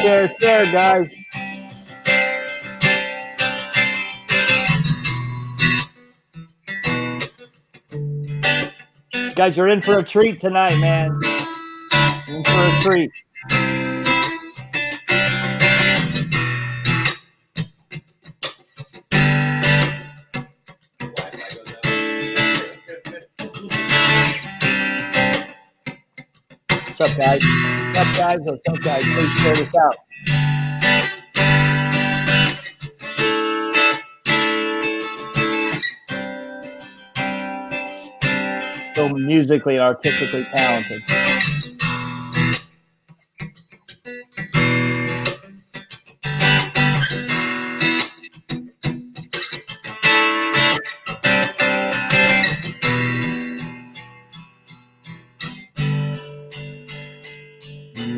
share, guys. Guys, you're in for a treat tonight, man. In for a treat. What's up, guys? What's up, guys? Please share this out. So musically, artistically talented.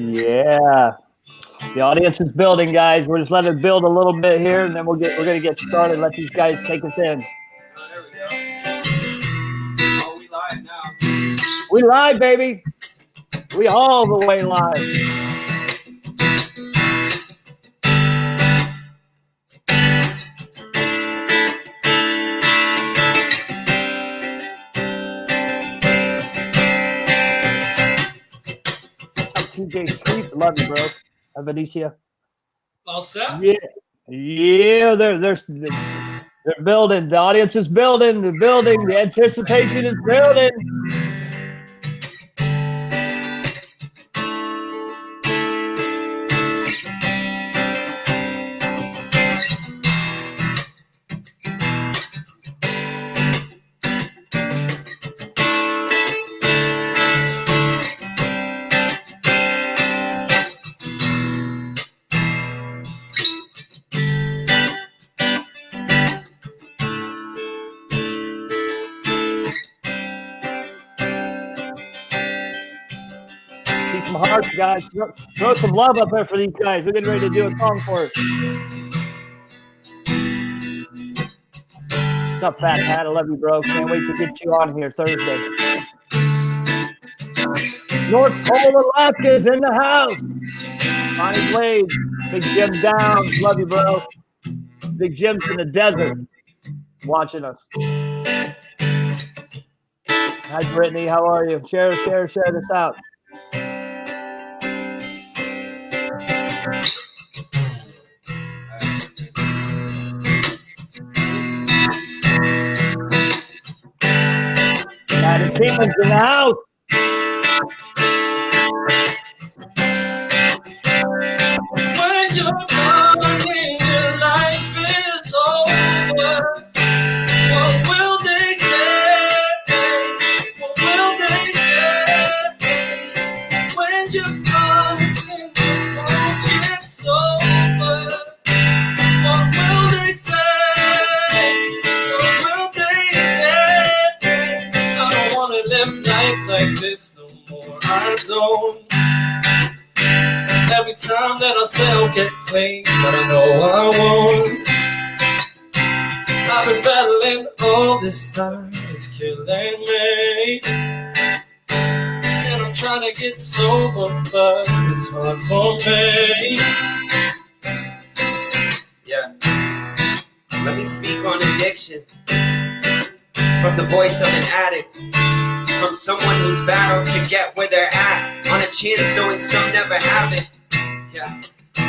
Yeah. The audience is building, guys. We're just letting it build a little bit here, and then we're gonna get started. Let these guys take us in. There we go. Oh, we live now. We live, baby. We all the way live. TJ Street, love you, bro. Hi, Benicia. All set? Yeah, they're building. The audience is building. They're building. The anticipation is building. Some hearts, guys. Throw some love up there for these guys. We're getting ready to do a song for us. What's up, Fat Pat? I love you, bro. Can't wait to get you on here Thursday. North Pole, Alaska is in the house. Bonnie Blade, Big Jim Downs. Love you, bro. Big Jim's in the desert watching us. Hi, Brittany. How are you? Share this out. United Kingdom's in the house. When you're gone and your life is over, what will they say? What will they say? When you're gone and you won't get sober, what will they say? What will they say? I don't wanna live life like this no more. I don't. Every time that I say I'll get clean, but I know I won't. I've been battling all this time, it's killing me. And I'm trying to get sober, but it's hard for me. Yeah. Let me speak on addiction. From the voice of an addict. From someone who's battled to get where they're at. On a chance knowing some never have it. Yeah.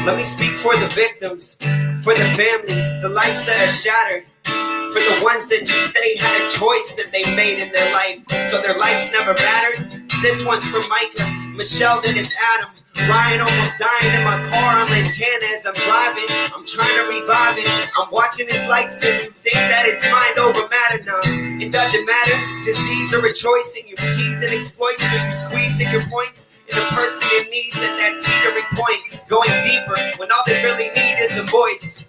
Let me speak for the victims. For the families, the lives that are shattered. For the ones that you say had a choice that they made in their life, so their lives never mattered. This one's for Micah, Michelle, then it's Adam. Ryan almost dying in my car on Lantana as I'm driving. I'm trying to revive it. I'm watching his lights, then you think that it's mind over matter now. It doesn't matter, disease or rejoicing. You tease and exploit, so you squeeze in your points. And the person in needs at that teetering point, going deeper when all they really need is a voice.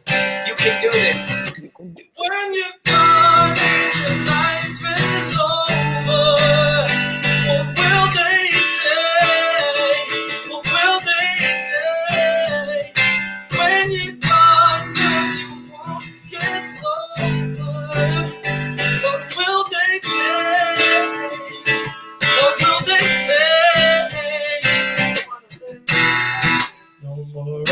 You can do this. When you're gone and your life is over, what will they say? What will they say? When you're gone, 'cause you won't get sober, what will they say? What will they say? No more I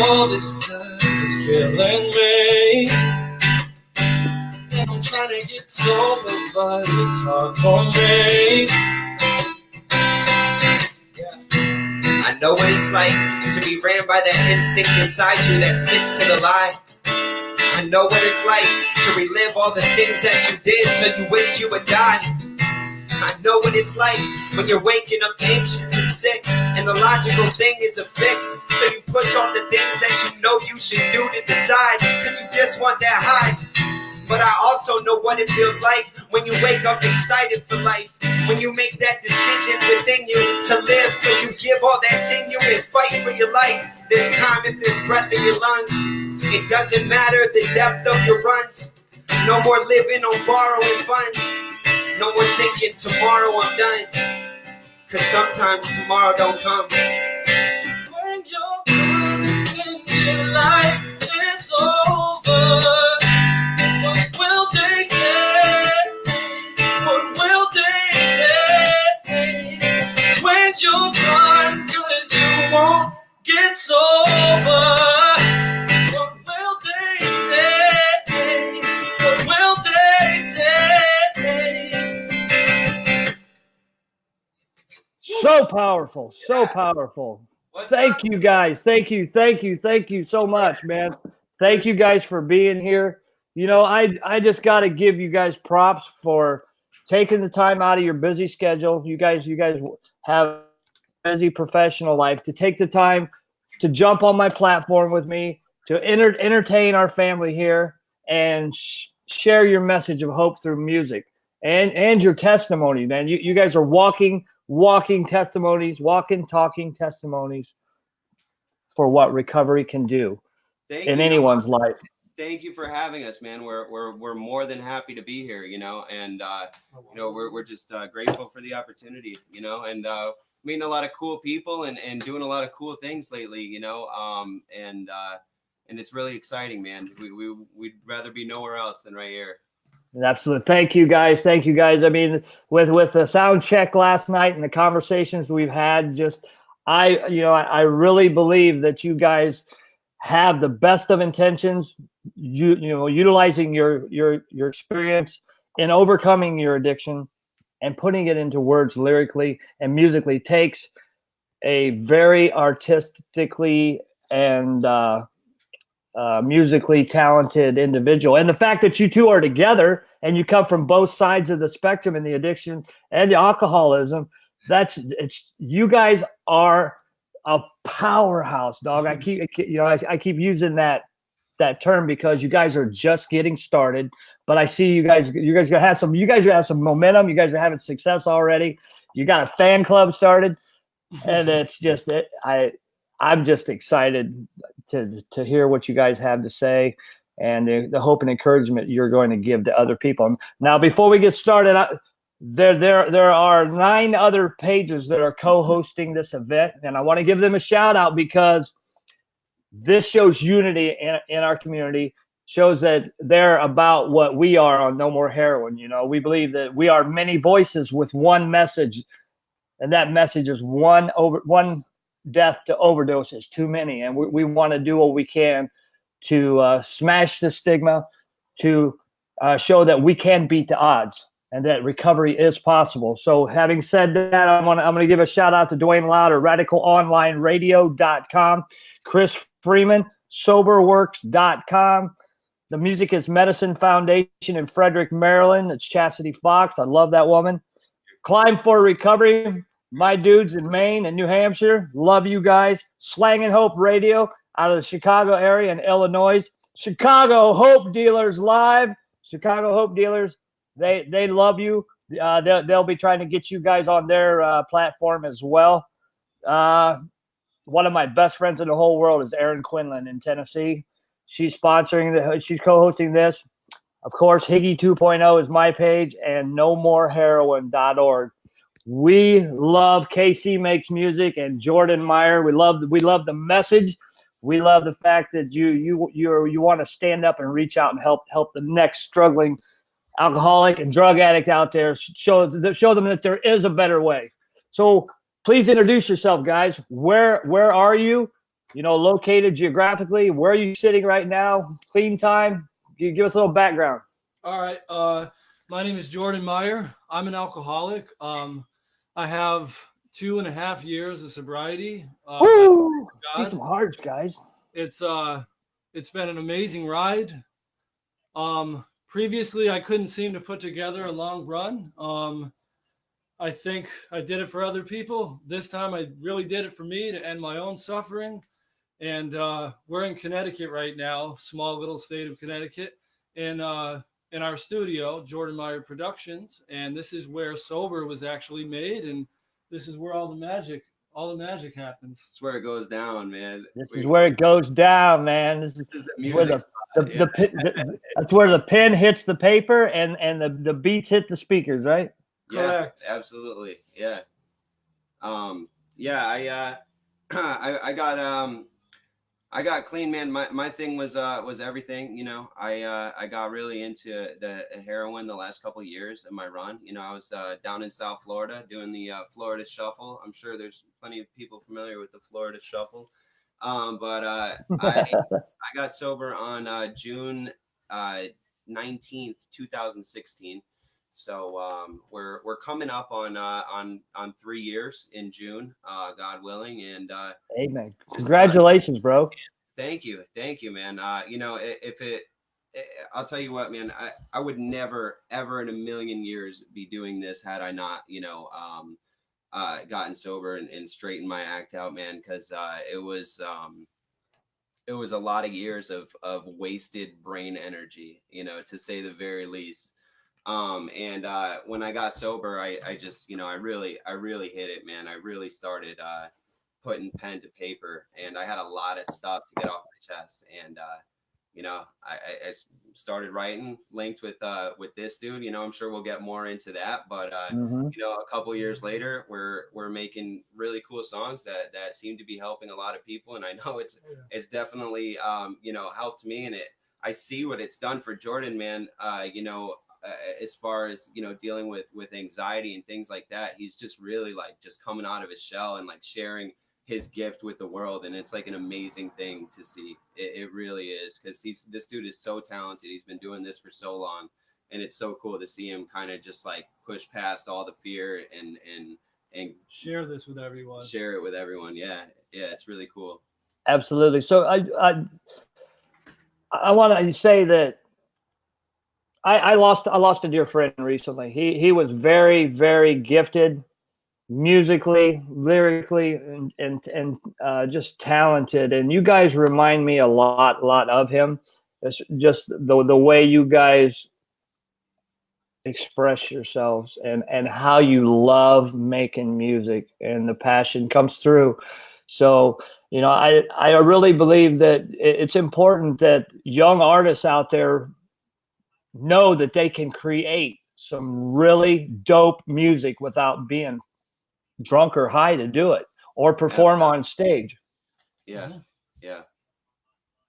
all this stuff is killing me. And I'm trying to get sober, but it's hard for me. I know what it's like to be ran by that instinct inside you that sticks to the lie. I know what it's like to relive all the things that you did till you wish you would die. I know what it's like when you're waking up anxious and sick, and the logical thing is a fix. So you push all the things that you know you should do to the side, cause you just want that high. But I also know what it feels like when you wake up excited for life, when you make that decision within you to live. So you give all that's in you and fight for your life. This time if there's breath in your lungs, it doesn't matter the depth of your runs. No more living on borrowing funds. No more thinking tomorrow I'm done, cause sometimes tomorrow don't come. When you're coming in life is over, what will they say? What will they say? When you're gone, cause you won't get sober. What will they say? What will they say? So powerful, so powerful. Thank you guys. Thank you so much, man. Thank you guys for being here. You know, I just got to give you guys props for taking the time out of your busy schedule. You guys have a busy professional life to take the time to jump on my platform with me, to entertain our family here, and share your message of hope through music and your testimony, man. You guys are walking testimonies, talking testimonies for what recovery can do in anyone's life. Thank you for having us, man. We're more than happy to be here, you know, and you know, we're just grateful for the opportunity, you know, and meeting a lot of cool people and doing a lot of cool things lately, you know, and it's really exciting, man. We'd rather be nowhere else than right here. Absolutely. Thank you guys. I mean, with the sound check last night and the conversations we've had, I really believe that you guys have the best of intentions. You know, utilizing your experience in overcoming your addiction and putting it into words lyrically and musically takes a very artistically and musically talented individual. And the fact that you two are together and you come from both sides of the spectrum in the addiction and the alcoholism, you guys are a powerhouse, dog. I keep using that term because you guys are just getting started, but I see you guys have some momentum. You guys are having success already. You got a fan club started, and it's just I'm just excited to hear what you guys have to say and the hope and encouragement you're going to give to other people. Now, before we get started, there are 9 other pages that are co-hosting this event, and I want to give them a shout out because this shows unity in our community, shows that they're about what we are on No More Heroin. You know, we believe that we are many voices with one message, and that message is one death to overdose is too many, and we want to do what we can to smash the stigma, to show that we can beat the odds and that recovery is possible. So having said that, I'm going to give a shout out to Dwayne Louder, RadicalOnlineRadio.com, Chris Freeman, SoberWorks.com. The music is Medicine Foundation in Frederick, Maryland. It's Chastity Fox. I love that woman. Climb for Recovery, my dudes in Maine and New Hampshire. Love you guys. Slang and Hope Radio out of the Chicago area and Illinois. Chicago Hope Dealers Live. Chicago Hope Dealers, they love you. They'll be trying to get you guys on their platform as well. One of my best friends in the whole world is Erin Quinlan in Tennessee. She's sponsoring she's co-hosting this. Of course, Higgy 2.0 is my page, and nomoreheroin.org. We love KC Makes Music and Jordan Meyer. We love the message. We love the fact that you want to stand up and reach out and help the next struggling alcoholic and drug addict out there. Show them that there is a better way. So please introduce yourself, guys. Where are you? located geographically? Where are you sitting right now? Clean time? Give us a little background. All right. My name is Jordan Meyer. I'm an alcoholic. I have 2.5 years of sobriety. By Woo! See God, some hearts, guys. it's been an amazing ride. Previously, I couldn't seem to put together a long run. I think I did it for other people. This time, I really did it for me to end my own suffering. And we're in Connecticut right now, small little state of Connecticut, in our studio, Jordan Meyer Productions, and this is where Sober was actually made, and this is where all the magic happens. That's where it goes down, man. This is where it goes down, man. This is the where music. that's where the pen hits the paper and the beats hit the speakers, right? Correct. Yeah, absolutely. Yeah. Yeah, I got clean, man. My thing was everything, I got really into the heroin the last couple of years of my run. I was down in South Florida doing the Florida Shuffle. I'm sure there's plenty of people familiar with the Florida Shuffle. But I got sober on June 19th, 2016. So we're coming up on 3 years in June, God willing, and Amen. Congratulations, bro. Thank you, man. I'll tell you what, man. I would never, ever in a million years be doing this had I not, gotten sober and straightened my act out, man. Because it was a lot of years of wasted brain energy, to say the very least. And when I got sober, I just, I really hit it, man. I really started putting pen to paper, and I had a lot of stuff to get off my chest. And I started writing, linked with this dude. I'm sure we'll get more into that, but a couple years later, we're making really cool songs that seem to be helping a lot of people, and I know it's definitely helped me, and I see what it's done for Jordan, man. As far as dealing with anxiety and things like that, he's just really like just coming out of his shell and like sharing his gift with the world, and it's like an amazing thing to see. It really is, because this dude is so talented. He's been doing this for so long, and it's so cool to see him kind of just like push past all the fear and share this with everyone. Share it with everyone. Yeah, it's really cool. Absolutely. So I want to say that I lost a dear friend recently. He was very, very gifted musically, lyrically, and just talented. And you guys remind me a lot of him. It's just the way you guys express yourselves and how you love making music, and the passion comes through. So, I really believe that it's important that young artists out there know that they can create some really dope music without being drunk or high to do it, or perform on stage. Yeah. Yeah.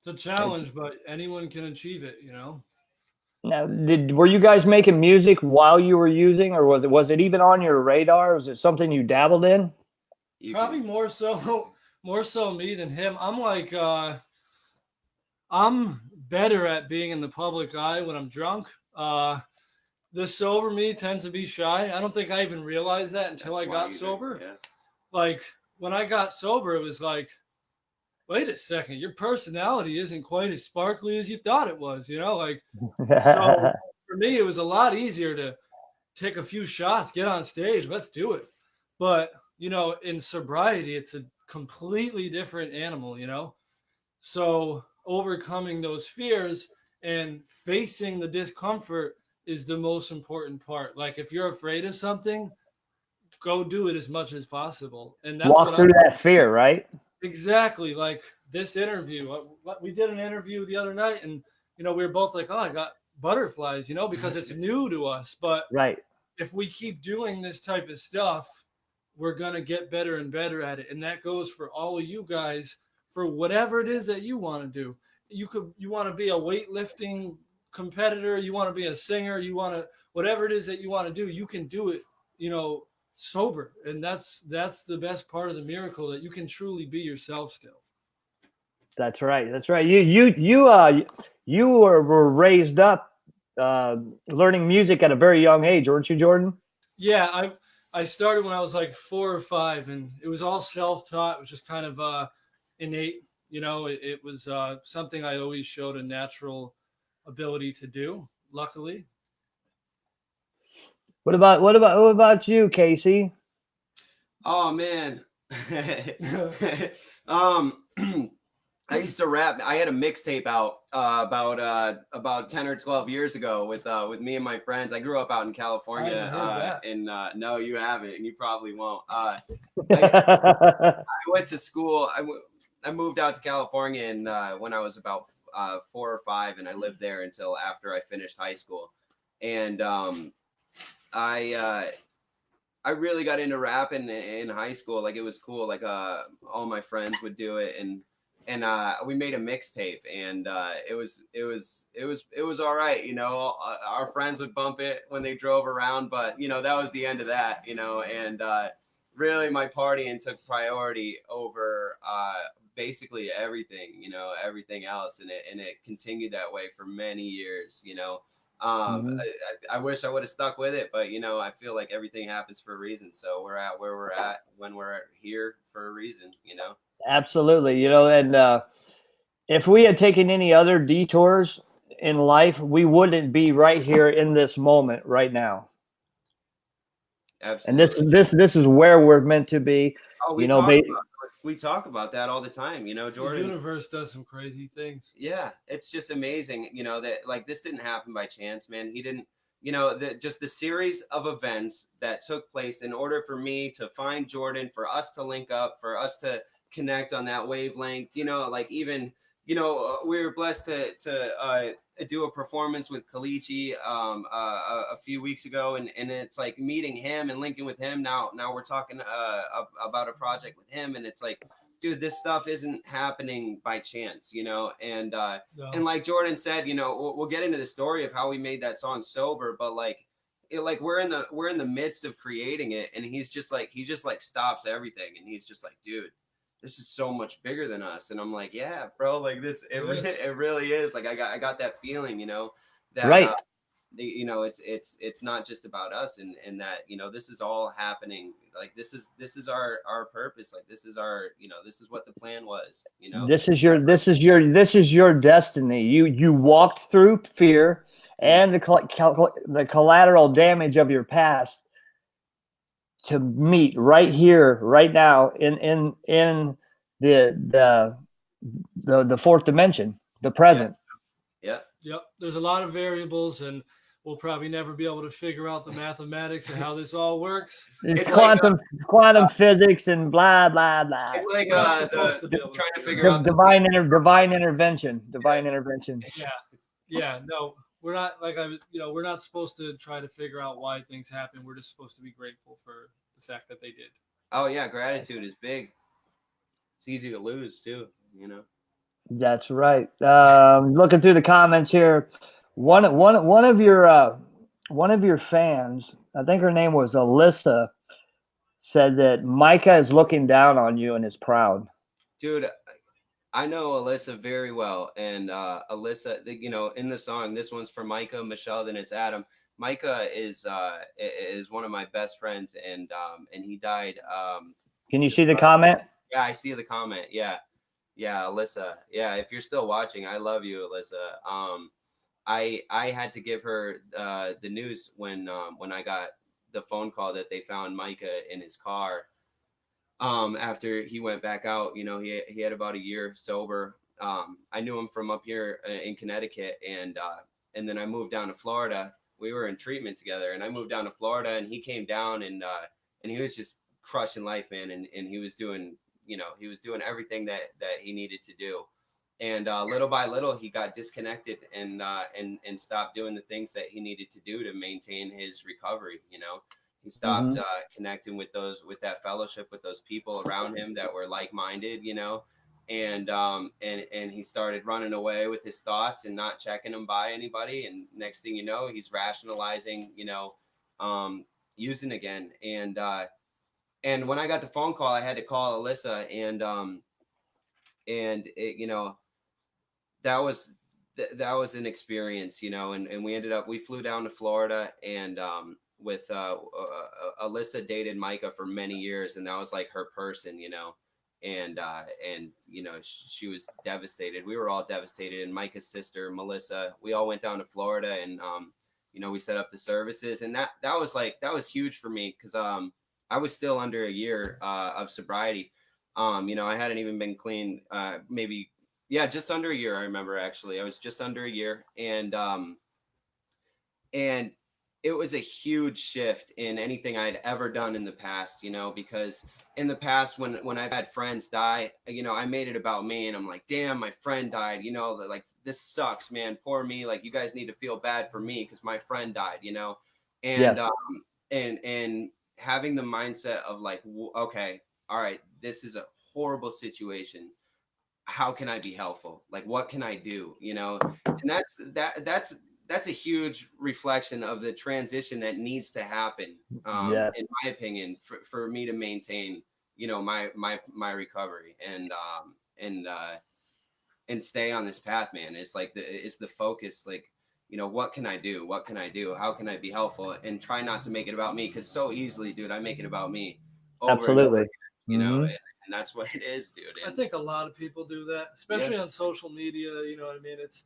It's a challenge, but anyone can achieve it, Now, were you guys making music while you were using, or was it even on your radar? Was it something you dabbled in? Probably more so me than him. I'm like, I'm better at being in the public eye when I'm drunk. The sober me tends to be shy. I don't think I even realized that until I got sober. Yeah. Like when I got sober, it was like, wait a second, your personality isn't quite as sparkly as you thought it was, like, so for me, it was a lot easier to take a few shots, get on stage, let's do it. But, in sobriety, it's a completely different animal, so overcoming those fears and facing the discomfort is the most important part. Like if you're afraid of something, go do it as much as possible. And that's walk through that fear, right? Exactly. Like this interview, we did an interview the other night, and we were both like, oh, I got butterflies, because it's new to us. But right, if we keep doing this type of stuff, we're gonna get better and better at it. And that goes for all of you guys, for whatever it is that you want to do. You want to be a weightlifting competitor, you want to be a singer, whatever it is that you want to do, you can do it, sober. And that's the best part of the miracle, that you can truly be yourself still. That's right. That's right. You were raised up learning music at a very young age, weren't you, Jordan? Yeah, I started when I was like 4 or 5, and it was all self-taught. It was just kind of innate. It was something I always showed a natural ability to do. Luckily, What about you, Casey? Oh man. um I used to rap. I had a mixtape out about 10 or 12 years ago with me and my friends. I grew up out in California. I haven't heard that. And no, you haven't, and you probably won't. I That's went to school. I moved out to California and when I was about 4 or 5, and I lived there until after I finished high school. And I I really got into rap in high school. Like, it was cool. Like, all my friends would do it, and we made a mixtape, and it was all right. Our friends would bump it when they drove around, but that was the end of that. And really, my partying took priority over basically everything. Everything else, and it continued that way for many years. Mhm. I wish I would have stuck with it, but I feel like everything happens for a reason. So we're at where we're at when we're here for a reason. Absolutely. And if we had taken any other detours in life, we wouldn't be right here in this moment right now. And Absolutely. this is where we're meant to be. Oh, You know, ba- we talk about that all the time, the Jordan. universe does some crazy things. Yeah, it's just amazing, that like this didn't happen by chance, man. He didn't, just the series of events that took place in order for me to find Jordan, for us to link up, for us to connect on that wavelength. Like, even, we were blessed to do a performance with Kalichi a few weeks ago, and it's like meeting him and linking with him. Now we're talking about a project with him, and it's like, dude, this stuff isn't happening by chance, and No. and like Jordan said, we'll get into the story of how we made that song sober, but like we're in the midst of creating it, and he just like stops everything, and he's just like, dude, this is so much bigger than us. And I'm like, yeah, bro, like it really is. Like, I got that feeling, that right. it's not just about us, and that this is all happening. Like, this is our purpose. Like, this is our this is what the plan was. This is your destiny. You walked through fear and the collateral damage of your past to meet right here, right now, in the fourth dimension, the present. Yeah. Yep. There's a lot of variables, and we'll probably never be able to figure out the mathematics and how this all works. It's quantum physics and blah blah blah. It's like trying to figure out divine intervention. Yeah. No, we're not we're not supposed to try to figure out why things happen. We're just supposed to be grateful for the fact that they did. Oh yeah, gratitude is big. It's easy to lose too. That's right. Looking through the comments here, one of your fans, I think her name was Alyssa, said that Micah is looking down on you and is proud. Dude, I know Alyssa very well, and Alyssa, in the song, this one's for Micah, Michelle, then it's Adam. Micah is one of my best friends, and he died. Can you see the comment? Yeah, I see the comment. Yeah, Alyssa. Yeah, if you're still watching, I love you, Alyssa. I had to give her the news when I got the phone call that they found Micah in his car. After he went back out, he had about a year sober. I knew him from up here in Connecticut, and then I moved down to Florida. We were in treatment together, and I moved down to Florida, and he came down, and he was just crushing life, man, and he was doing everything that he needed to do. And little by little, he got disconnected and stopped doing the things that he needed to do to maintain his recovery. He stopped connecting with that fellowship, with those people around him that were like-minded. And he started running away with his thoughts and not checking them by anybody. And next thing you know, he's rationalizing, using again. And when I got the phone call, I had to call Alyssa, and that was that was an experience, and we flew down to Florida, and with Alyssa dated Micah for many years, and that was like her person, and she was devastated. We were all devastated, and Micah's sister Melissa, we all went down to Florida, and we set up the services, and that was huge for me, because I was still under a year of sobriety. I hadn't even been clean, maybe, just under a year. I remember, actually, I was just under a year, and it was a huge shift in anything I'd ever done in the past, because in the past, when I've had friends die, I made it about me, and I'm like, damn, my friend died, like, this sucks, man, poor me. Like, you guys need to feel bad for me because my friend died, and, Yes. and having the mindset of like, okay, all right, this is a horrible situation. How can I be helpful? Like, what can I do? And that's a huge reflection of the transition that needs to happen, Yes. in my opinion, for me to maintain, my recovery, and stay on this path, man. It's like it's the focus, like, what can I do? What can I do? How can I be helpful? And try not to make it about me, because so easily, dude, I make it about me over and over Absolutely. again, Mhm. and that's what it is, dude. I think a lot of people do that, especially on social media. You know what I mean? It's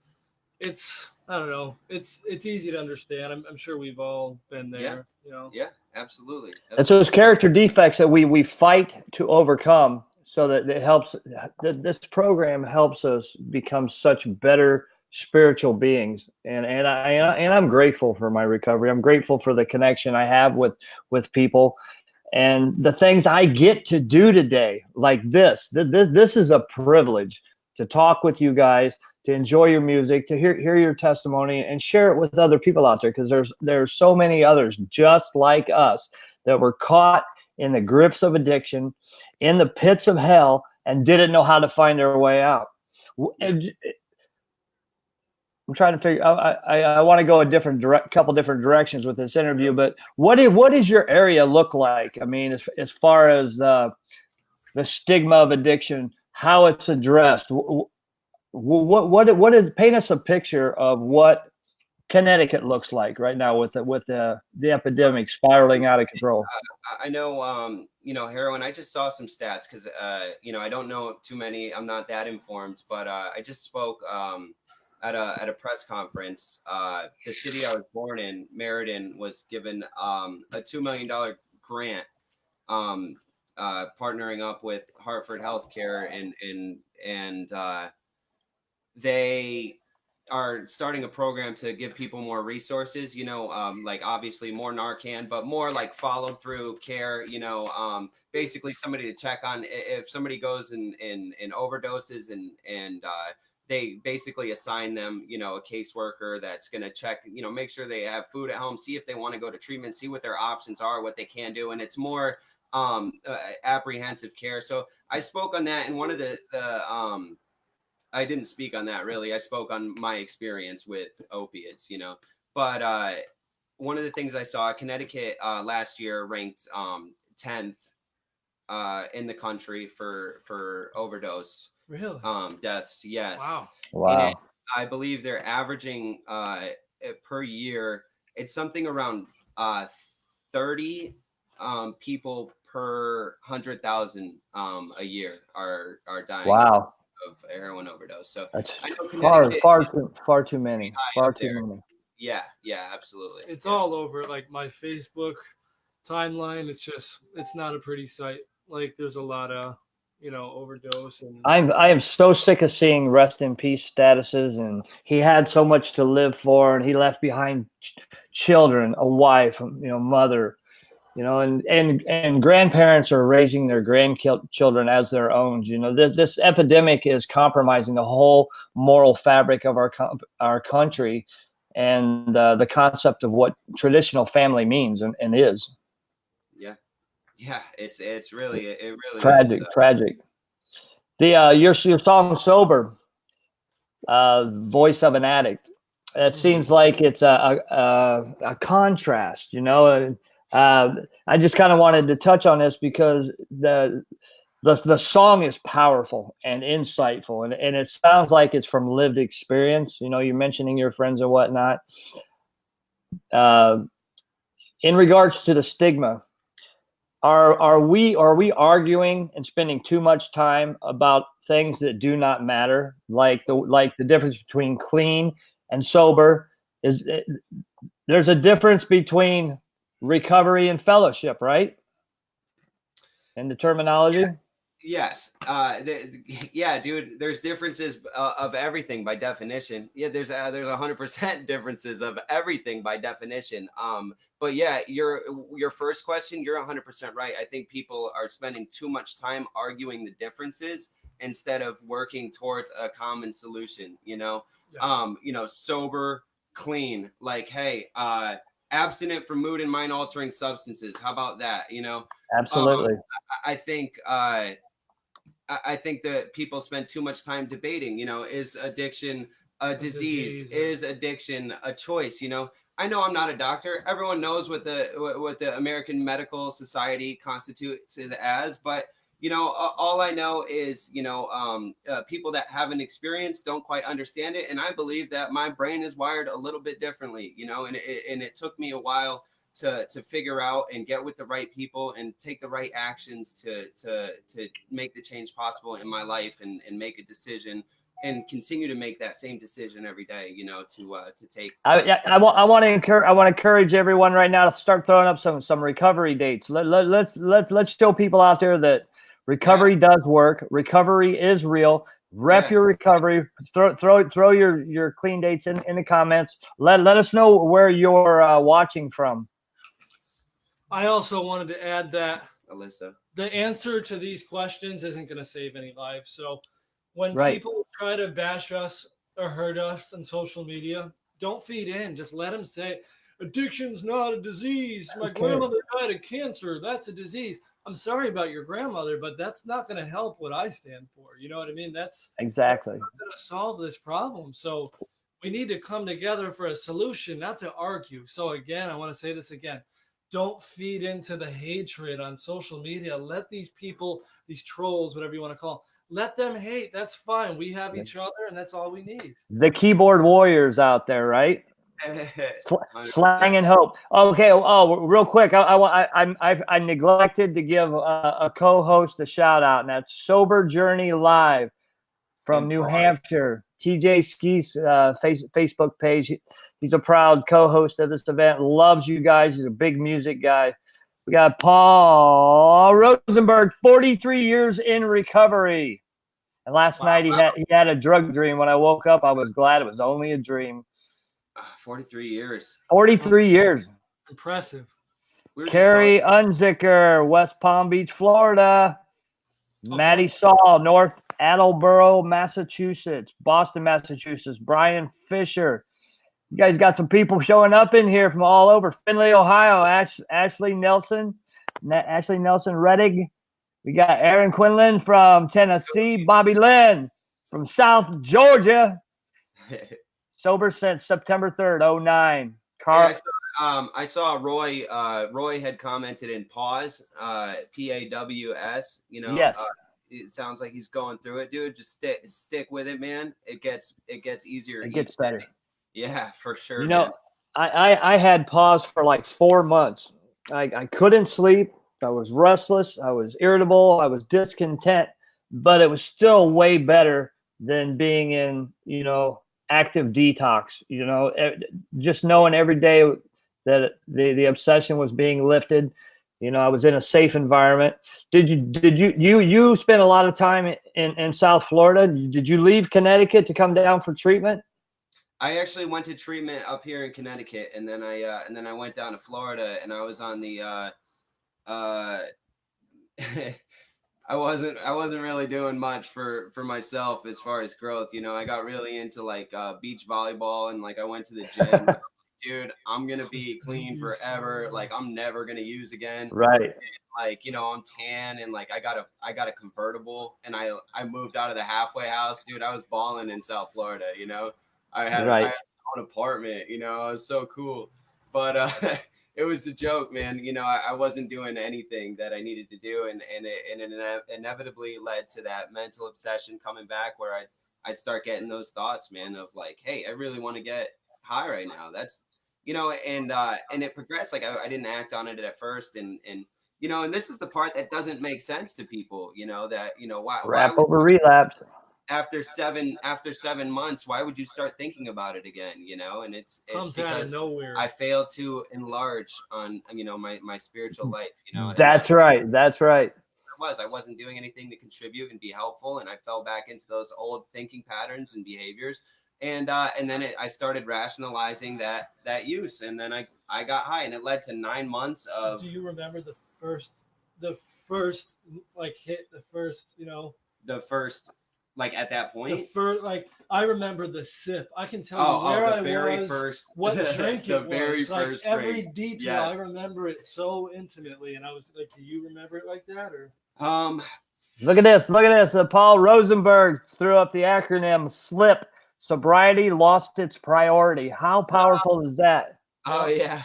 I don't know. It's easy to understand. I'm sure we've all been there. Yeah, absolutely. It's those character defects that we fight to overcome, so that it helps. This program helps us become such better spiritual beings, and I'm grateful for my recovery. I'm grateful for the connection I have with people, and the things I get to do today, like this. This is a privilege to talk with you guys, to enjoy your music, to hear your testimony, and share it with other people out there, because there's so many others just like us that were caught in the grips of addiction, in the pits of hell, and didn't know how to find their way out. And I'm trying to figure. I want to go a couple different directions with this interview, but what does your area look like? I mean, as far as the stigma of addiction, how it's addressed. What is, paint us a picture of what Connecticut looks like right now with the epidemic spiraling out of control. I know, heroin. I just saw some stats, because, I don't know too many. I'm not that informed, but I just spoke at a press conference. The city I was born in, Meriden, was given a $2 million grant, partnering up with Hartford Healthcare, and they are starting a program to give people more resources, like, obviously more Narcan, but more like follow through care, basically somebody to check on if somebody goes and overdoses, and they basically assign them, a caseworker that's going to check, make sure they have food at home, see if they want to go to treatment, see what their options are, what they can do. And it's more apprehensive care. So I spoke on that, and one of the I didn't speak on that, really. I spoke on my experience with opiates, but one of the things I saw, Connecticut last year ranked 10th in the country for overdose Really? deaths. Yes. Wow. And I believe they're averaging per year, it's something around 30 people per 100,000 a year are dying. Wow. Of heroin overdose. So That's I know far too many. Far too many. Yeah, absolutely. It's all over, like, my Facebook timeline. It's not a pretty sight. Like, there's a lot of overdose, and I am so sick of seeing rest in peace statuses, and he had so much to live for, and he left behind children, a wife, mother, and grandparents are raising their grandchildren as their own. This epidemic is compromising the whole moral fabric of our country, and the concept of what traditional family means and is. Yeah, it's really tragic. is. Tragic. The your song "Sober," voice of an addict. It seems like it's a contrast, I just kind of wanted to touch on this, because the song is powerful and insightful, and it sounds like it's from lived experience. You know, you're mentioning your friends and whatnot. Uh, in regards to the stigma, are we arguing and spending too much time about things that do not matter, like the difference between clean and sober? Is there's a difference between recovery and fellowship, right? In the terminology. Yes. Yeah, dude. There's differences of everything by definition. Yeah, there's 100% differences of everything by definition. But yeah, your first question, you're 100% right. I think people are spending too much time arguing the differences instead of working towards a common solution. Sober, clean. Like, hey, abstinent from mood and mind altering substances. How about that? Absolutely. I think. I think that people spend too much time debating, is addiction a disease? Is addiction a choice? I know I'm not a doctor. Everyone knows what the American Medical Society constitutes it as, but all I know is, people that haven't experienced don't quite understand it. And I believe that my brain is wired a little bit differently, and it took me a while to figure out and get with the right people and take the right actions to make the change possible in my life and make a decision and continue to make that same decision every day, to take. I want to encourage everyone right now to start throwing up some recovery dates. Let's show people out there that recovery does work. Recovery is real. Rep your recovery. Throw your clean dates in the comments. Let us know where you're watching from. I also wanted to add that Alyssa, the answer to these questions isn't going to save any lives. So when people try to bash us or hurt us on social media, don't feed in. Just let them say, addiction's not a disease. My grandmother died of cancer. That's a disease. I'm sorry about your grandmother, but that's not going to help what I stand for. You know what I mean? That's not going to solve this problem. So we need to come together for a solution, not to argue. So again, I want to say this again. Don't feed into the hatred on social media. Let these people, these trolls, whatever you want to call them, let them hate. That's fine. We have each other, and that's all we need. The keyboard warriors out there, right? Slang and hope. Okay. Oh, real quick, I neglected to give a co-host a shout out, and that's Sober Journey Live from New Hampshire. TJ Skeese Facebook page. He's a proud co-host of this event. Loves you guys. He's a big music guy. We got Paul Rosenberg, 43 years in recovery. And last night he had a drug dream. When I woke up, I was glad it was only a dream. 43 years. 43 years. Impressive. Carrie Unzicker, West Palm Beach, Florida. Maddie Saul, North Attleboro, Massachusetts. Boston, Massachusetts. Brian Fisher. You guys got some people showing up in here from all over. Findlay, Ohio. Ashley Nelson Reddig. We got Aaron Quinlan from Tennessee. Bobby Lynn from South Georgia. Sober since September 3rd, 2009. I saw Roy. Roy had commented in pause, PAWS. Yes. It sounds like he's going through it, dude. Just stick with it, man. It gets easier. It gets better. Yeah, for sure. I had pause for like 4 months. I couldn't sleep. I was restless. I was irritable. I was discontent. But it was still way better than being in, active detox. Just knowing every day that the obsession was being lifted. I was in a safe environment. Did you spend a lot of time in South Florida? Did you leave Connecticut to come down for treatment? I actually went to treatment up here in Connecticut, and then I went down to Florida, and I was on the I wasn't really doing much for myself as far as growth. I got really into like beach volleyball, and like I went to the gym. Dude, I'm gonna be clean forever. Like I'm never gonna use again. Right. And, like I'm tan, and like I got a convertible, and I moved out of the halfway house, dude. I was balling in South Florida. I had my own apartment. It was so cool. but it was a joke, man. You know, I wasn't doing anything that I needed to do, and it inevitably led to that mental obsession coming back, where I'd start getting those thoughts, man, of like, hey, I really want to get high right now. That's, you know, and it progressed. Like I didn't act on it at first, and you know, and this is the part that doesn't make sense to people, you know, that, you know, why Rap would, over relapse. after 7 months, why would you start thinking about it again? You know, and it's Comes out of because nowhere. I failed to enlarge on, you know, my spiritual life, you know. And That's right. That's right. I wasn't doing anything to contribute and be helpful, and I fell back into those old thinking patterns and behaviors. And then I started rationalizing that use, and then I got high, and it led to 9 months of. Do you remember the first like hit, the first, you know, the first, like at that point? the first, like, I remember the sip. I can tell you where the I very was, first, what drink the it very was, like first every drink. detail. Yes. I remember it so intimately, and I was like, do you remember it like that, or? Look at this. Look at this. Paul Rosenberg threw up the acronym SLIP. Sobriety lost its priority. How powerful is that? Oh yeah,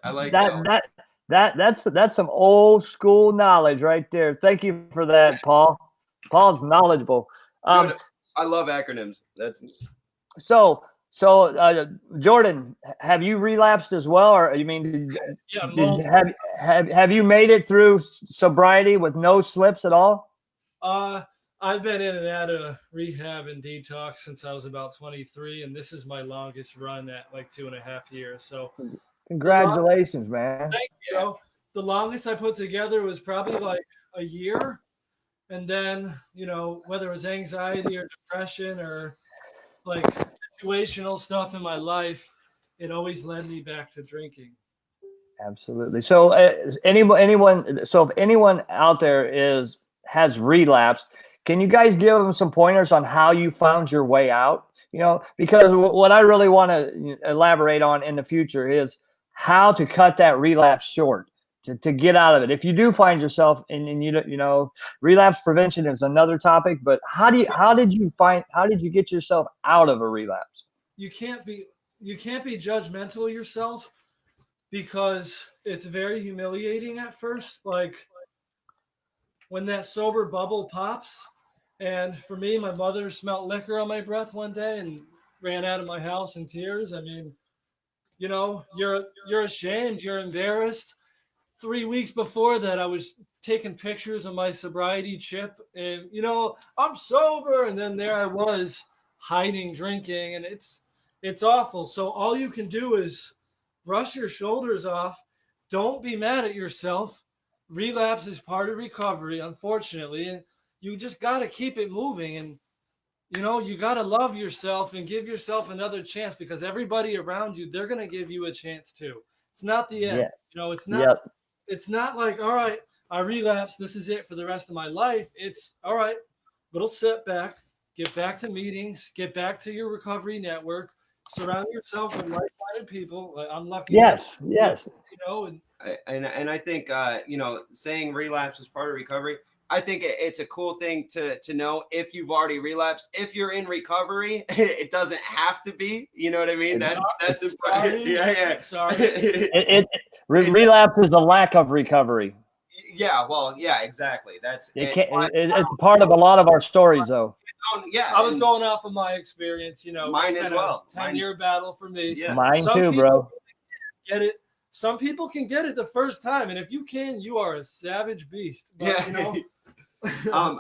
I like that. That's some old school knowledge right there. Thank you for that, Paul. Paul's knowledgeable. Good. I love acronyms. That's so. Jordan, have you relapsed as well, or you mean, Yeah, have you made it through sobriety with no slips at all? I've been in and out of rehab and detox since I was about 23, and this is my longest run at like 2.5 years. So congratulations, man. Thank you. Yeah. The longest I put together was probably like a year. And then, you know, whether it was anxiety or depression or like situational stuff in my life, it always led me back to drinking. Absolutely. So anyone, so if anyone out there has relapsed, can you guys give them some pointers on how you found your way out? You know, because what I really want to elaborate on in the future is how to cut that relapse short, to get out of it. If you do find yourself and you know, relapse prevention is another topic, but how did you get yourself out of a relapse? You can't be judgmental of yourself, because it's very humiliating at first. Like when that sober bubble pops, and for me, my mother smelled liquor on my breath one day and ran out of my house in tears. I mean, you know, you're ashamed, you're embarrassed. 3 weeks before that, I was taking pictures of my sobriety chip, and, you know, I'm sober. And then there I was hiding drinking, and it's awful. So all you can do is brush your shoulders off. Don't be mad at yourself. Relapse is part of recovery, unfortunately. And you just got to keep it moving. And, you know, you got to love yourself and give yourself another chance, because everybody around you, they're going to give you a chance too. It's not the end. Yeah. You know, it's not, it's not like, all right, I relapsed, this is it for the rest of my life. It's all right, little setback, get back to meetings, get back to your recovery network, surround yourself with like-minded people. I'm lucky. Yes. You know, and I think, you know, saying relapse is part of recovery, I think it's a cool thing to know if you've already relapsed. If you're in recovery, it doesn't have to be. You know what I mean? That's important. Yeah. Sorry. Relapse is the lack of recovery. Yeah. Well. Yeah. Exactly. It's part of a lot of our stories, though. Yeah. I was going off of my experience. You know, mine as well. 10-year battle for me. Yeah. Mine too, bro. Get it. Some people can get it the first time, and if you can, you are a savage beast. But, yeah. You know.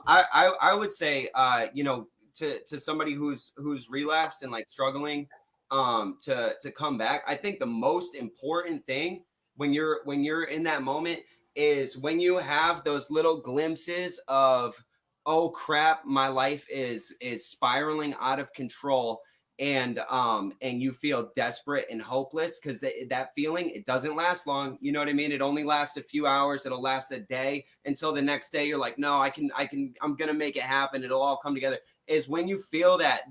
I would say, you know, to somebody who's relapsed and like struggling, to come back, I think the most important thing when you're in that moment is when you have those little glimpses of, oh crap, my life is spiraling out of control, and you feel desperate and hopeless, because that feeling, it doesn't last long. You know what I mean? It only lasts a few hours. It'll last a day, until the next day you're like, no, I'm gonna make it happen. It'll all come together. Is when you feel that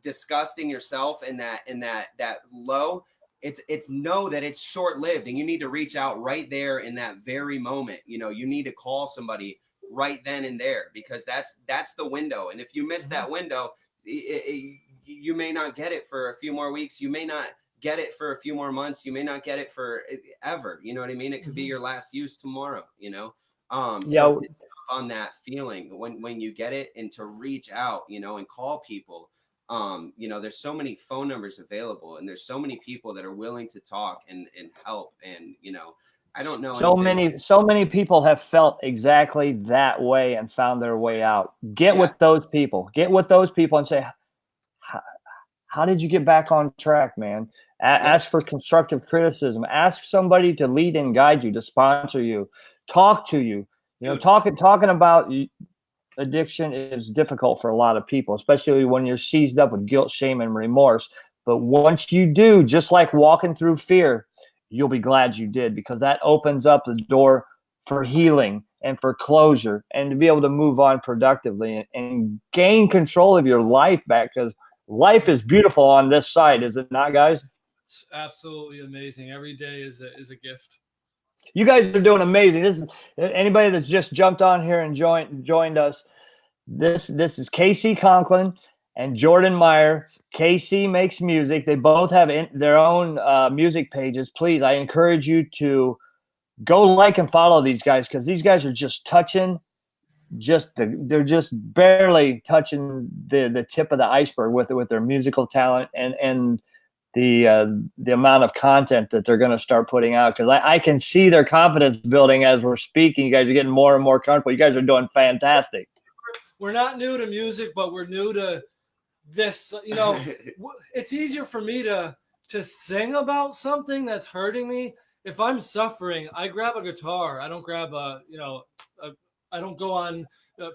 disgusting yourself and that low. It's know that it's short-lived, and you need to reach out right there in that very moment. You know, you need to call somebody right then and there, because that's the window. And if you miss that window, you may not get it for a few more weeks. You may not get it for a few more months. You may not get it for ever. You know what I mean? It could be your last use tomorrow, you know? So on that feeling when you get it, and to reach out, you know, and call people. You know, there's so many phone numbers available, and there's so many people that are willing to talk and help. And, you know, I don't know. So many people have felt exactly that way and found their way out. Get with those people. Get with those people and say, how did you get back on track, man? Ask for constructive criticism. Ask somebody to lead and guide you, to sponsor you, talk to you. You know, talking about addiction is difficult for a lot of people, especially when you're seized up with guilt, shame, and remorse. But once you do, just like walking through fear, you'll be glad you did, because that opens up the door for healing and for closure, and to be able to move on productively and gain control of your life back, because life is beautiful on this side, is it not, guys? It's absolutely amazing. Every day is a gift. You guys are doing amazing. This is anybody that's just jumped on here and joined us. This is Casey Conklin and Jordan Meyer. Casey makes music. They both have their own music pages. Please, I encourage you to go like and follow these guys, because these guys are just touching, they're just barely touching the tip of the iceberg with their musical talent and the amount of content that they're going to start putting out, because I can see their confidence building as we're speaking. You guys are getting more and more comfortable. You guys are doing fantastic. We're not new to music, but we're new to this. You know, it's easier for me to sing about something that's hurting me. If I'm suffering, I grab a guitar. I don't grab I don't go on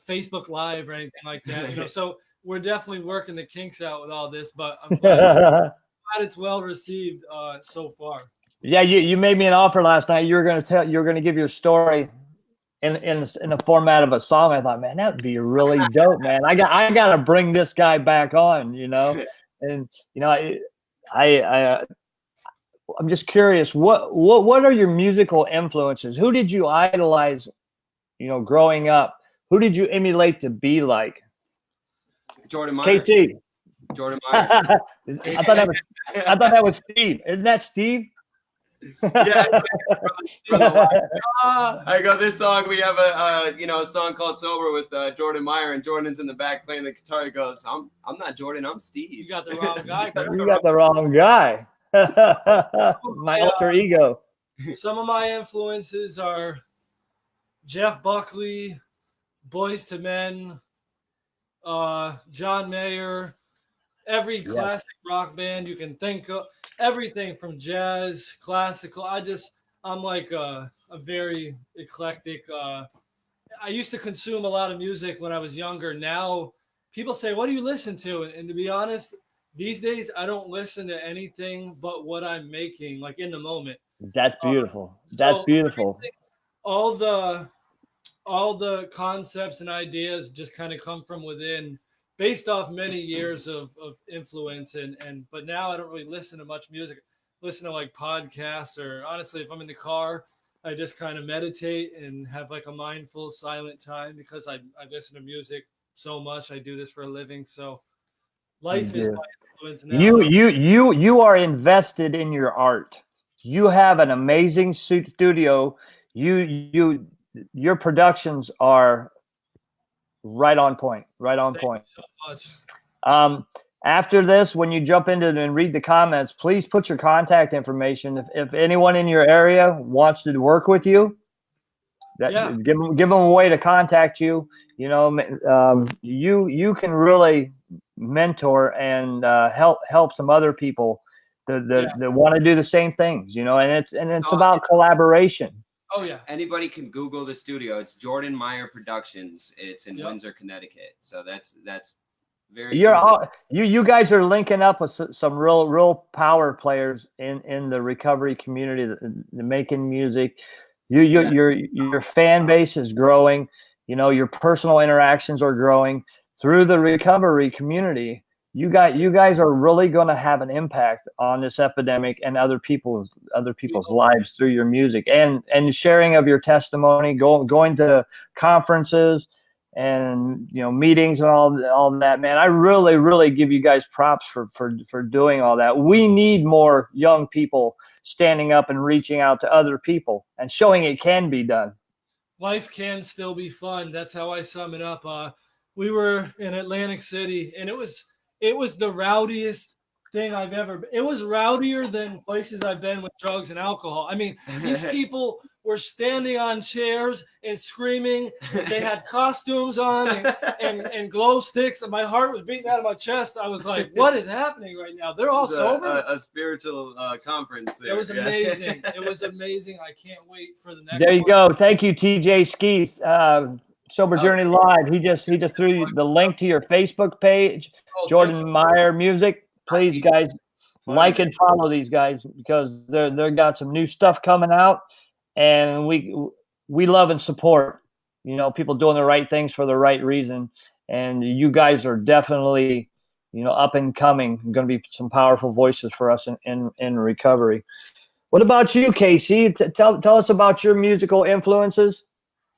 Facebook Live or anything like that. You know, so we're definitely working the kinks out with all this, but I'm glad it's well received so far. Yeah, you made me an offer last night. You were going to give your story in the format of a song. I thought, man, that would be really dope, man. I got to bring this guy back on, you know. And you know, I'm just curious, what are your musical influences? Who did you idolize, you know, growing up? Who did you emulate to be like? Jordan Meyer. KT. Jordan Meyer. I thought that was Steve. Isn't that Steve? Yeah. I go, this song, we have a song called Sober with Jordan Meyer, and Jordan's in the back playing the guitar. He goes, I'm not Jordan, I'm Steve. You got the wrong guy. You got the wrong guy. My alter ego. Some of my influences are Jeff Buckley, Boys to Men, John Mayer, every classic rock band you can think of, everything from jazz, classical. I'm like a very eclectic. I used to consume a lot of music when I was younger. Now people say, what do you listen to? And to be honest, these days I don't listen to anything but what I'm making, like in the moment. That's beautiful. That's beautiful. All the concepts and ideas just kind of come from within, based off many years of influence. But now I don't really listen to much music. Listen to like podcasts, or honestly, if I'm in the car, I just kind of meditate and have like a mindful, silent time, because I listen to music so much. I do this for a living. So life is my influence now. You are invested in your art. You have an amazing studio. Your productions are right on point. Thank you so much. After this, when you jump into and read the comments, please put your contact information. If anyone in your area wants to work with you, give them a way to contact you. You know, you can really mentor and help some other people that want to do the same things. You know, and it's about collaboration. Oh yeah. Anybody can Google the studio. It's Jordan Meyer Productions. It's in Windsor, Connecticut. So that's very. You guys are linking up with some real power players in the recovery community, the making music. Your fan base is growing. You know, your personal interactions are growing through the recovery community. You guys are really going to have an impact on this epidemic and other people's lives through your music and sharing of your testimony, going to conferences, and meetings and all that, man. I really, really give you guys props for doing all that. We need more young people standing up and reaching out to other people and showing it can be done. Life can still be fun. That's how I sum it up. We were in Atlantic City, and it was the rowdiest thing I've ever been. It was rowdier than places I've been with drugs and alcohol. I mean, these people were standing on chairs and screaming. They had costumes on and glow sticks, and my heart was beating out of my chest. I was like, what is happening right now? They're all sober. A spiritual conference there. It was amazing. It was amazing. I can't wait for the next There you one. go. Thank you, TJ Skeeth. Sober Journey Live. He just threw you the link to your Facebook page, Jordan Meyer Music. Please, guys, like and follow these guys because they're got some new stuff coming out, and we love and support. People doing the right things for the right reason, and you guys are definitely, up and coming. Going to be some powerful voices for us in recovery. What about you, Casey? Tell us about your musical influences.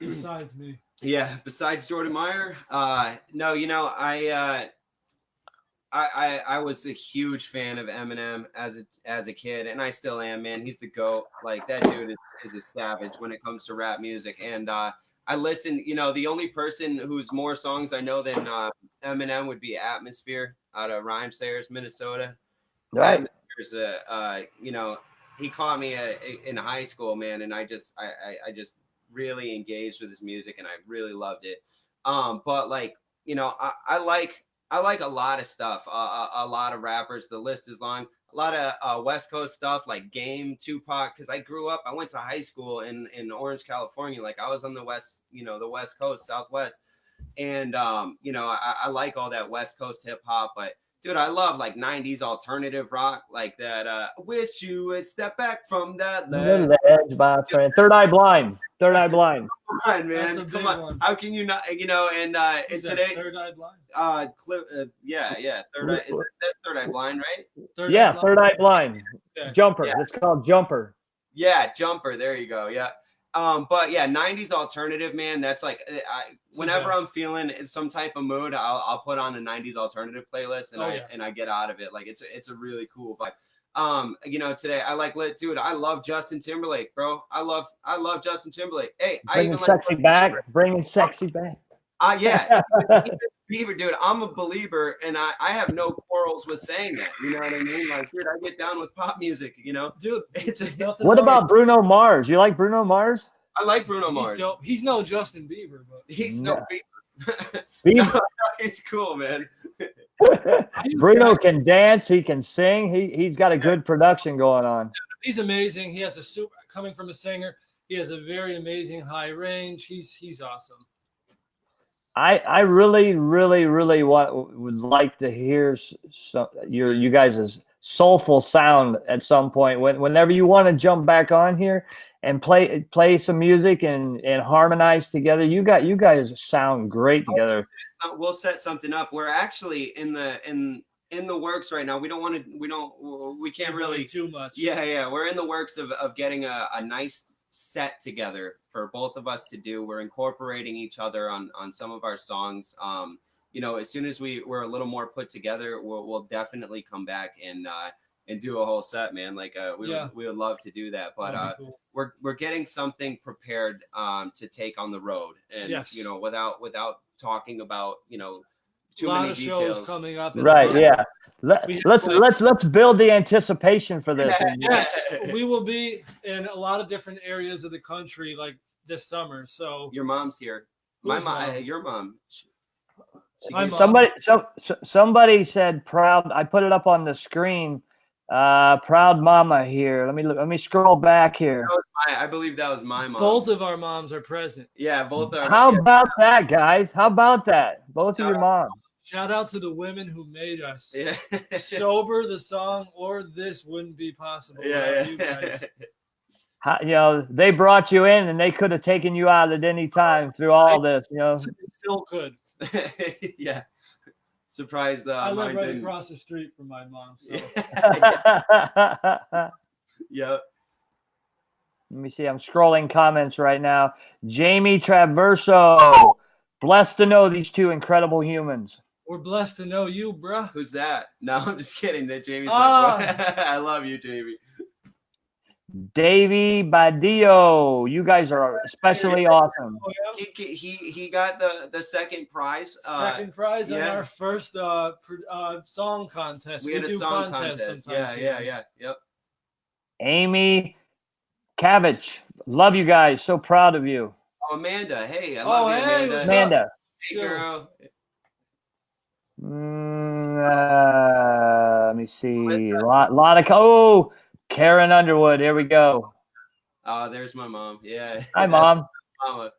Besides me. Yeah, besides Jordan Meyer, no, I was a huge fan of Eminem as a kid, and I still am, man. He's the GOAT. Like, that dude is a savage when it comes to rap music. And I listen, the only person whose more songs I know than Eminem would be Atmosphere out of Rhymesayers, Minnesota. Right. Atmosphere's, he caught me in high school, man, and I just really engaged with his music, and I really loved it. But like, I like a lot of stuff, a lot of rappers. The list is long. A lot of West Coast stuff like Game, Tupac, because I went to high school in Orange, California. Like, I was on the West, the West Coast, Southwest. And, I like all that West Coast hip hop. But, dude, I love like 90s alternative rock, like that. Wish you would step back from that ledge. My friend. Third Eye Blind. Third Eye Blind. Come on, man. That's a Come big on. one. How can you not, and today, Third Eye Blind. Third Eye. That's Third Eye Blind, right? Third Eye Blind. Yeah. Jumper. Yeah. It's called Jumper. Yeah, Jumper. There you go. Yeah. But yeah, 90s alternative, man. That's like, whenever I'm feeling some type of mood, I'll put on a 90s alternative playlist, and I get out of it. Like, it's a really cool vibe. Today I dude, I love Justin Timberlake, bro. I love Justin Timberlake. Hey, Bringing sexy back. Yeah. Bieber, dude, I'm a believer, and I have no quarrels with saying that. You know what I mean? Like, dude, I get down with pop music, Dude, What about Bruno Mars? You like Bruno Mars? I like Bruno Mars. He's no Justin Bieber, but He's no Bieber. Bieber. It's cool, man. Bruno can dance. He can sing. He's got a good production going on. He's amazing. He has coming from a singer. He has a very amazing high range. He's awesome. I really, really, really would like to hear you guys' soulful sound at some point. Whenever you want to jump back on here and play some music and harmonize together, you guys sound great together. We'll set something up. We're actually in the works right now. We can't really too much. Yeah. We're in the works of getting a nice set together for both of us to do. We're incorporating each other on some of our songs. As soon as we're a little more put together, we'll definitely come back and do a whole set, man. Like, we would love to do that, but cool. we're getting something prepared to take on the road, and without talking about too many details. Shows coming up. Right? Yeah. Let's build the anticipation for this. Yes, we will be in a lot of different areas of the country, like this summer. So your mom's here. Your mom. Somebody said proud. I put it up on the screen. Proud mama here. Let me scroll back here. I believe that was my mom. Both of our moms are present. Yeah, both are. How about that, guys? How about that? Both of your moms. Shout out to the women who made us. Yeah. Sober, the song, or this wouldn't be possible. Yeah. You guys. They brought you in, and they could have taken you out at any time through all this. They still could. Yeah. Surprised. I live right across the street from my mom. So. Yep. Let me see. I'm scrolling comments right now. Jamie Traverso. Blessed to know these two incredible humans. We're blessed to know you, bruh. Who's that? No, I'm just kidding. That Jamie's Ah. like, I love you, Jamie. Davey Badillo, you guys are especially awesome. Oh, yeah. He got the second prize. Second prize on yeah. our first song contest. We had a do song contests contest. sometimes. Yeah. Yep. Amy Kavich, love you guys. So proud of you. Oh, Amanda. Hey, I Oh, love you, hey, Amanda. what's Amanda. Hey, girl. Let me see. A lot of Karen Underwood. Here we go. Oh, there's my mom. Yeah. Hi, Mom. Mama.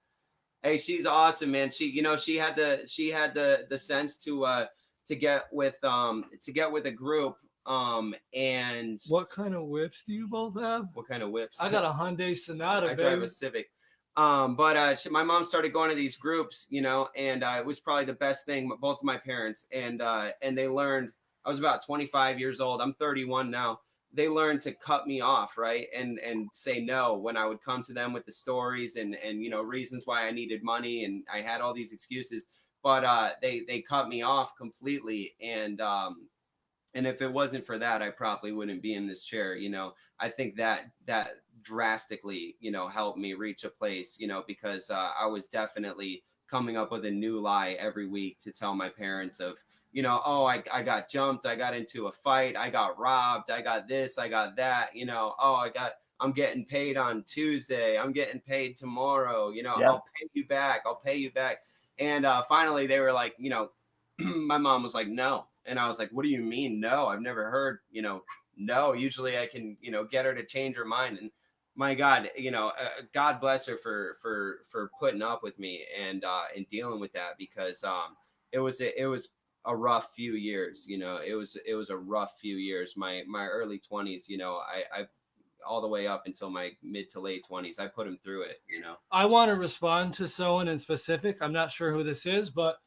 Hey, she's awesome, man. She had the sense to get with a group. And What kind of whips do you both have? what kind of whips? I got a Hyundai Sonata, I baby. drive a Civic. But my mom started going to these groups, and it was probably the best thing. Both of my parents, and they learned. I was about 25 years old. I'm 31 now. They learned to cut me off, right, and say no when I would come to them with the stories and reasons why I needed money, and I had all these excuses. But they cut me off completely, and if it wasn't for that, I probably wouldn't be in this chair. I think that drastically, helped me reach a place, because I was definitely coming up with a new lie every week to tell my parents of, oh, I got jumped, I got into a fight, I got robbed, I got this, I got that, oh, I'm getting paid on Tuesday, I'm getting paid tomorrow, Yep. I'll pay you back. And finally they were like, my mom was like, no. And I was like, what do you mean? No, I've never heard, no. Usually I can, get her to change her mind. And my God, God bless her for putting up with me and dealing with that, because it was a rough few years. It was a rough few years. My early 20s, I all the way up until my mid to late 20s, I put him through it. I want to respond to someone in specific. I'm not sure who this is, but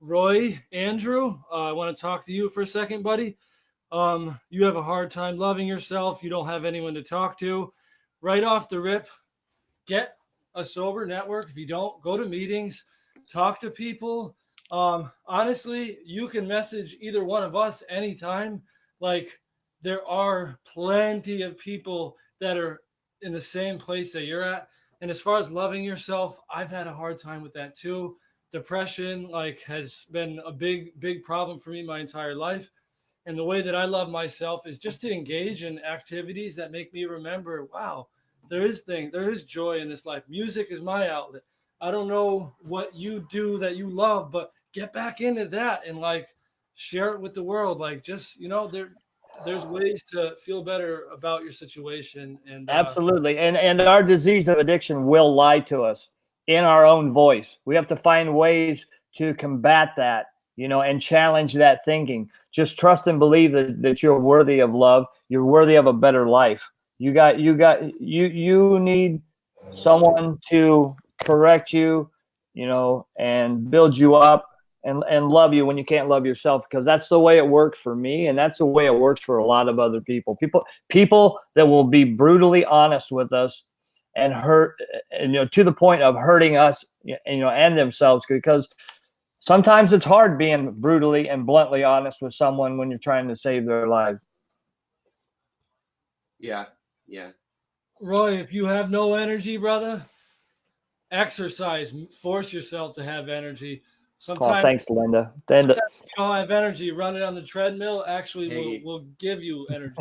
Roy Andrew, I want to talk to you for a second, buddy. You have a hard time loving yourself. You don't have anyone to talk to. Right off the rip, get a sober network. If you don't, go to meetings, talk to people. Honestly, you can message either one of us anytime. Like, there are plenty of people that are in the same place that you're at. And as far as loving yourself, I've had a hard time with that too. Depression has been a big problem for me my entire life. And the way that I love myself is just to engage in activities that make me remember, wow, there is joy in this life. Music is my outlet. I don't know what you do that you love, but get back into that and share it with the world. There's ways to feel better about your situation. And Absolutely. And our disease of addiction will lie to us in our own voice. We have to find ways to combat that, and challenge that thinking. Just trust and believe that you're worthy of love. You're worthy of a better life. You need someone to correct you, and build you up and love you when you can't love yourself, because that's the way it worked for me. And that's the way it works for a lot of other people that will be brutally honest with us and hurt, to the point of hurting us, and themselves, because sometimes it's hard being brutally and bluntly honest with someone when you're trying to save their life. Yeah. Roy, if you have no energy, brother, exercise. Force yourself to have energy. Sometimes, thanks, Linda. Sometimes you don't have energy. Running on the treadmill actually will give you energy.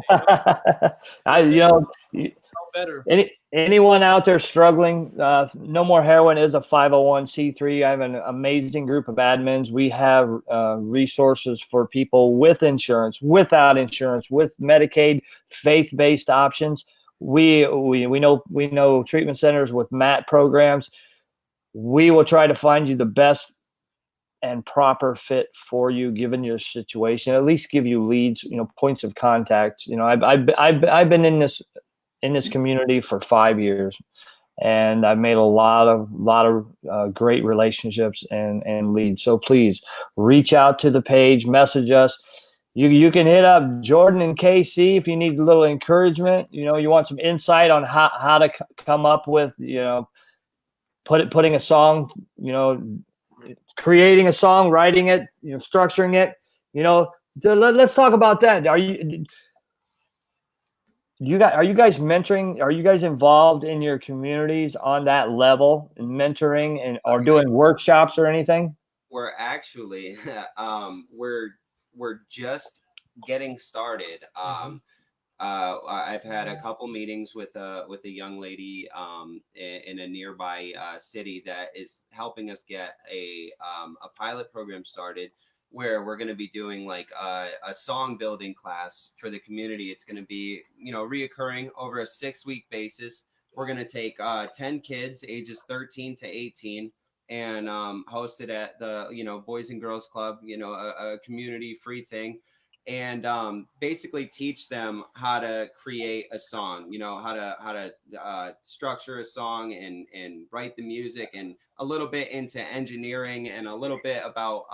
Better. Anyone out there struggling, No More Heroin is a 501c3. I have an amazing group of admins. We have resources for people with insurance, without insurance, with Medicaid, faith-based options. We know treatment centers with MAT programs. We will try to find you the best and proper fit for you, given your situation. At least give you leads, points of contact. I've been in this community for 5 years, and I've made a lot of great relationships and leads. So please reach out to the page, message us. You can hit up Jordan and KC if you need a little encouragement. You want some insight on how to come up with, putting a song, creating a song, writing it, structuring it. So let's talk about that. Are you guys mentoring? Are you guys involved in your communities on that level in mentoring or doing workshops or anything? We're actually we're just getting started. I've had a couple meetings with a young lady in a nearby city that is helping us get a pilot program started, where we're going to be doing like a song building class for the community. It's going to be reoccurring over a 6-week basis. We're going to take 10 kids ages 13 to 18 and host it at the Boys and Girls Club, a community free thing, and basically teach them how to create a song, how to structure a song and write the music, and a little bit into engineering, and a little bit about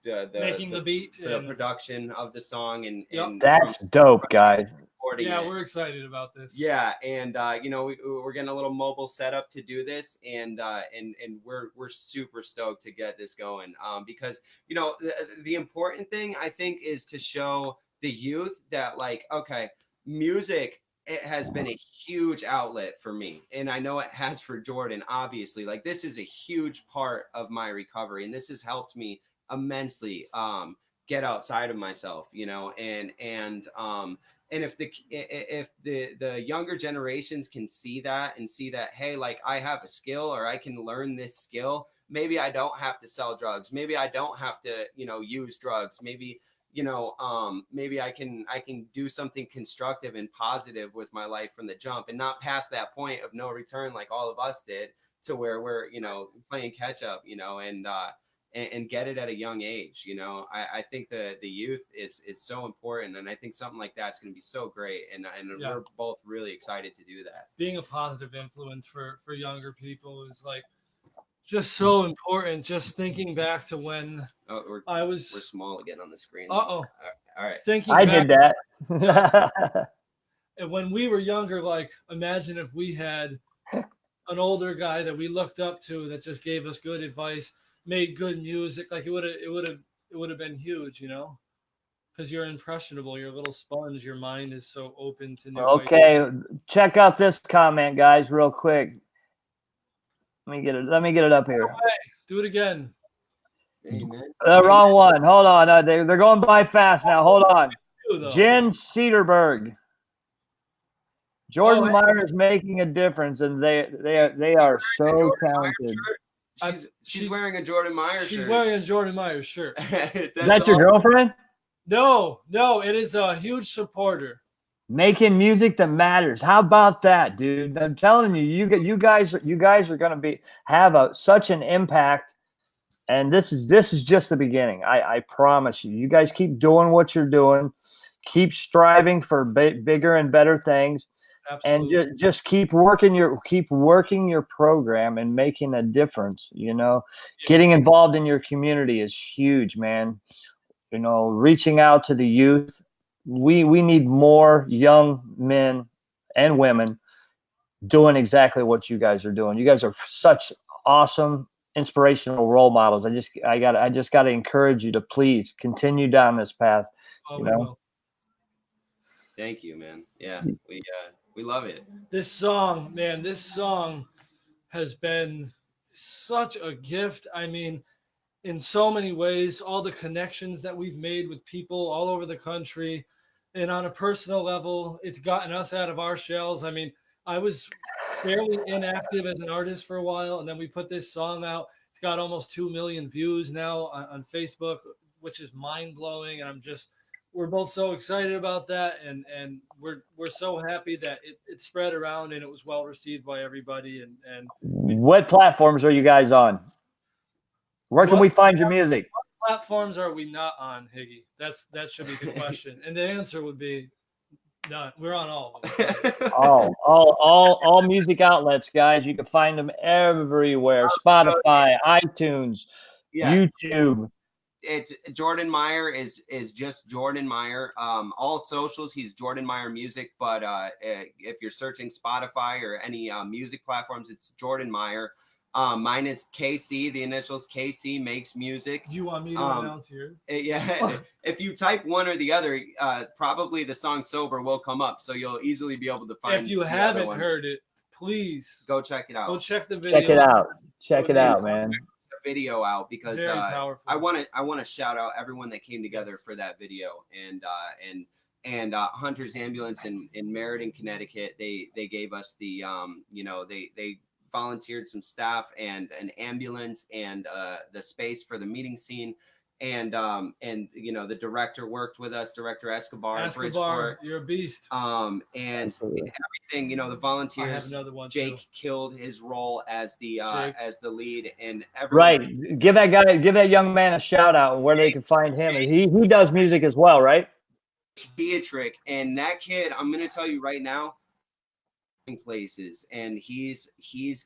Making the beat, the and production of the song, and That's dope, guys. yeah, we're excited about this. Yeah, and we're getting a little mobile setup to do this, and we're super stoked to get this going. Because the important thing, I think, is to show the youth that, like, okay, music, it has been a huge outlet for me, and I know it has for Jordan. Obviously, like, this is a huge part of my recovery, and this has helped me immensely get outside of myself, and if the younger generations can see that, and see that, hey, like, I have a skill, or I can learn this skill, maybe I don't have to sell drugs, maybe I don't have to use drugs, maybe maybe I can do something constructive and positive with my life from the jump, and not past that point of no return like all of us did, to where we're playing catch up, and get it at a young age. I think the youth is so important, and I think something like that's going to be so great, and Yeah. we're both really excited to do that. Being a positive influence for younger people is like just so important. Just thinking back to when We're small again on the screen. All right. Thinking I back, did that. and when we were younger, like, imagine if we had an older guy that we looked up to that just gave us good advice, made good music. Like, it would have been huge, because you're impressionable, you're a little sponge, your mind is so open to new ideas. Okay, check out this comment, guys, real quick. Let me get it up here. Do it again. Amen. The wrong one. Hold on. They're going by fast now. Hold on. Jen Cedarberg. Jordan Meyer is making a difference, and they are so talented. She's wearing a Jordan Meyer shirt. She's wearing a Jordan Meyer shirt. Is that your girlfriend? No, it is a huge supporter. Making music that matters. How about that, dude? I'm telling you, you guys are going to have such an impact, and this is just the beginning. I promise you. You guys keep doing what you're doing, keep striving for bigger and better things. Absolutely. And just keep working your program and making a difference. Getting involved in your community is huge, man. Reaching out to the youth. We need more young men and women doing exactly what you guys are doing. You guys are such awesome, inspirational role models. I just got to encourage you to please continue down this path. Thank you, man. Yeah, we love it. This song has been such a gift. I mean, in so many ways, all the connections that we've made with people all over the country, and on a personal level, it's gotten us out of our shells. I mean, I was fairly inactive as an artist for a while, and then we put this song out. It's got almost 2 million views now on Facebook, which is mind-blowing, and we're both so excited about that, and we're so happy that it spread around and it was well received by everybody. And what platforms are you guys on? Where can we find your music? What platforms are we not on, Higgy? That should be the question, and the answer would be none. We're on all of them. all music outlets, guys. You can find them everywhere: Spotify, iTunes, YouTube. It's Jordan Meyer is just Jordan Meyer. All socials, he's Jordan Meyer Music. But if you're searching Spotify or any music platforms, it's Jordan Meyer. Mine is KC. The initials KC makes music. Do you want me to announce yours? Yeah. If you type one or the other, probably the song "Sober" will come up, so you'll easily be able to find. If you haven't heard it, please go check it out. Go check the video. Check it out. Check it out, man. The video out because Very powerful. I want to shout out everyone that came together for that video and Hunter's Ambulance in Meriden, Connecticut. They gave us the they volunteered some staff and an ambulance and the space for the meeting scene. And the director worked with us, Director Escobar, Bridgeport. You're a beast. And everything, the volunteers. I have another one Jake too. killed his role as the lead, and everyone. Right. Give that young man a shout out where they can find him. He does music as well, right? Beatrick, and that kid, I'm gonna tell you right now, places, and he's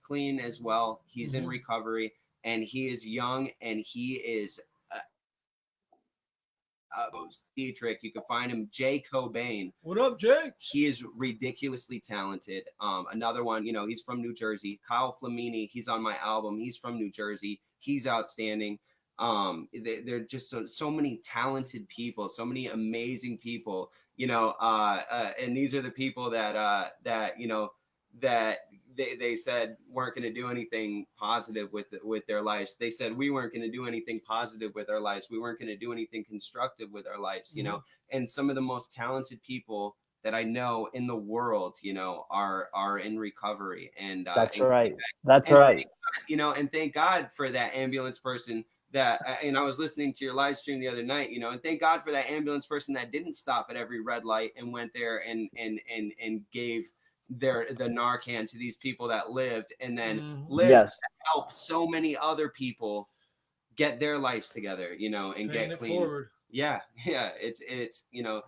clean as well. He's in recovery, and he is young, and he is. Dietrich, you can find him. Jay Cobain. What up, Jake? He is ridiculously talented. Another one, he's from New Jersey. Kyle Flamini, he's on my album. He's from New Jersey. He's outstanding. They're just so many talented people, so many amazing people. And these are the people that they said weren't going to do anything positive with their lives. They said we weren't going to do anything positive with our lives. We weren't going to do anything constructive with our lives, and some of the most talented people that I know in the world, are in recovery. And that's right. And thank God for that ambulance person that, and I was listening to your live stream the other night, and thank God for that ambulance person that didn't stop at every red light and went there and gave the Narcan to these people that lived and then lived to help so many other people get their lives together, and get clean. Forward. Yeah. It's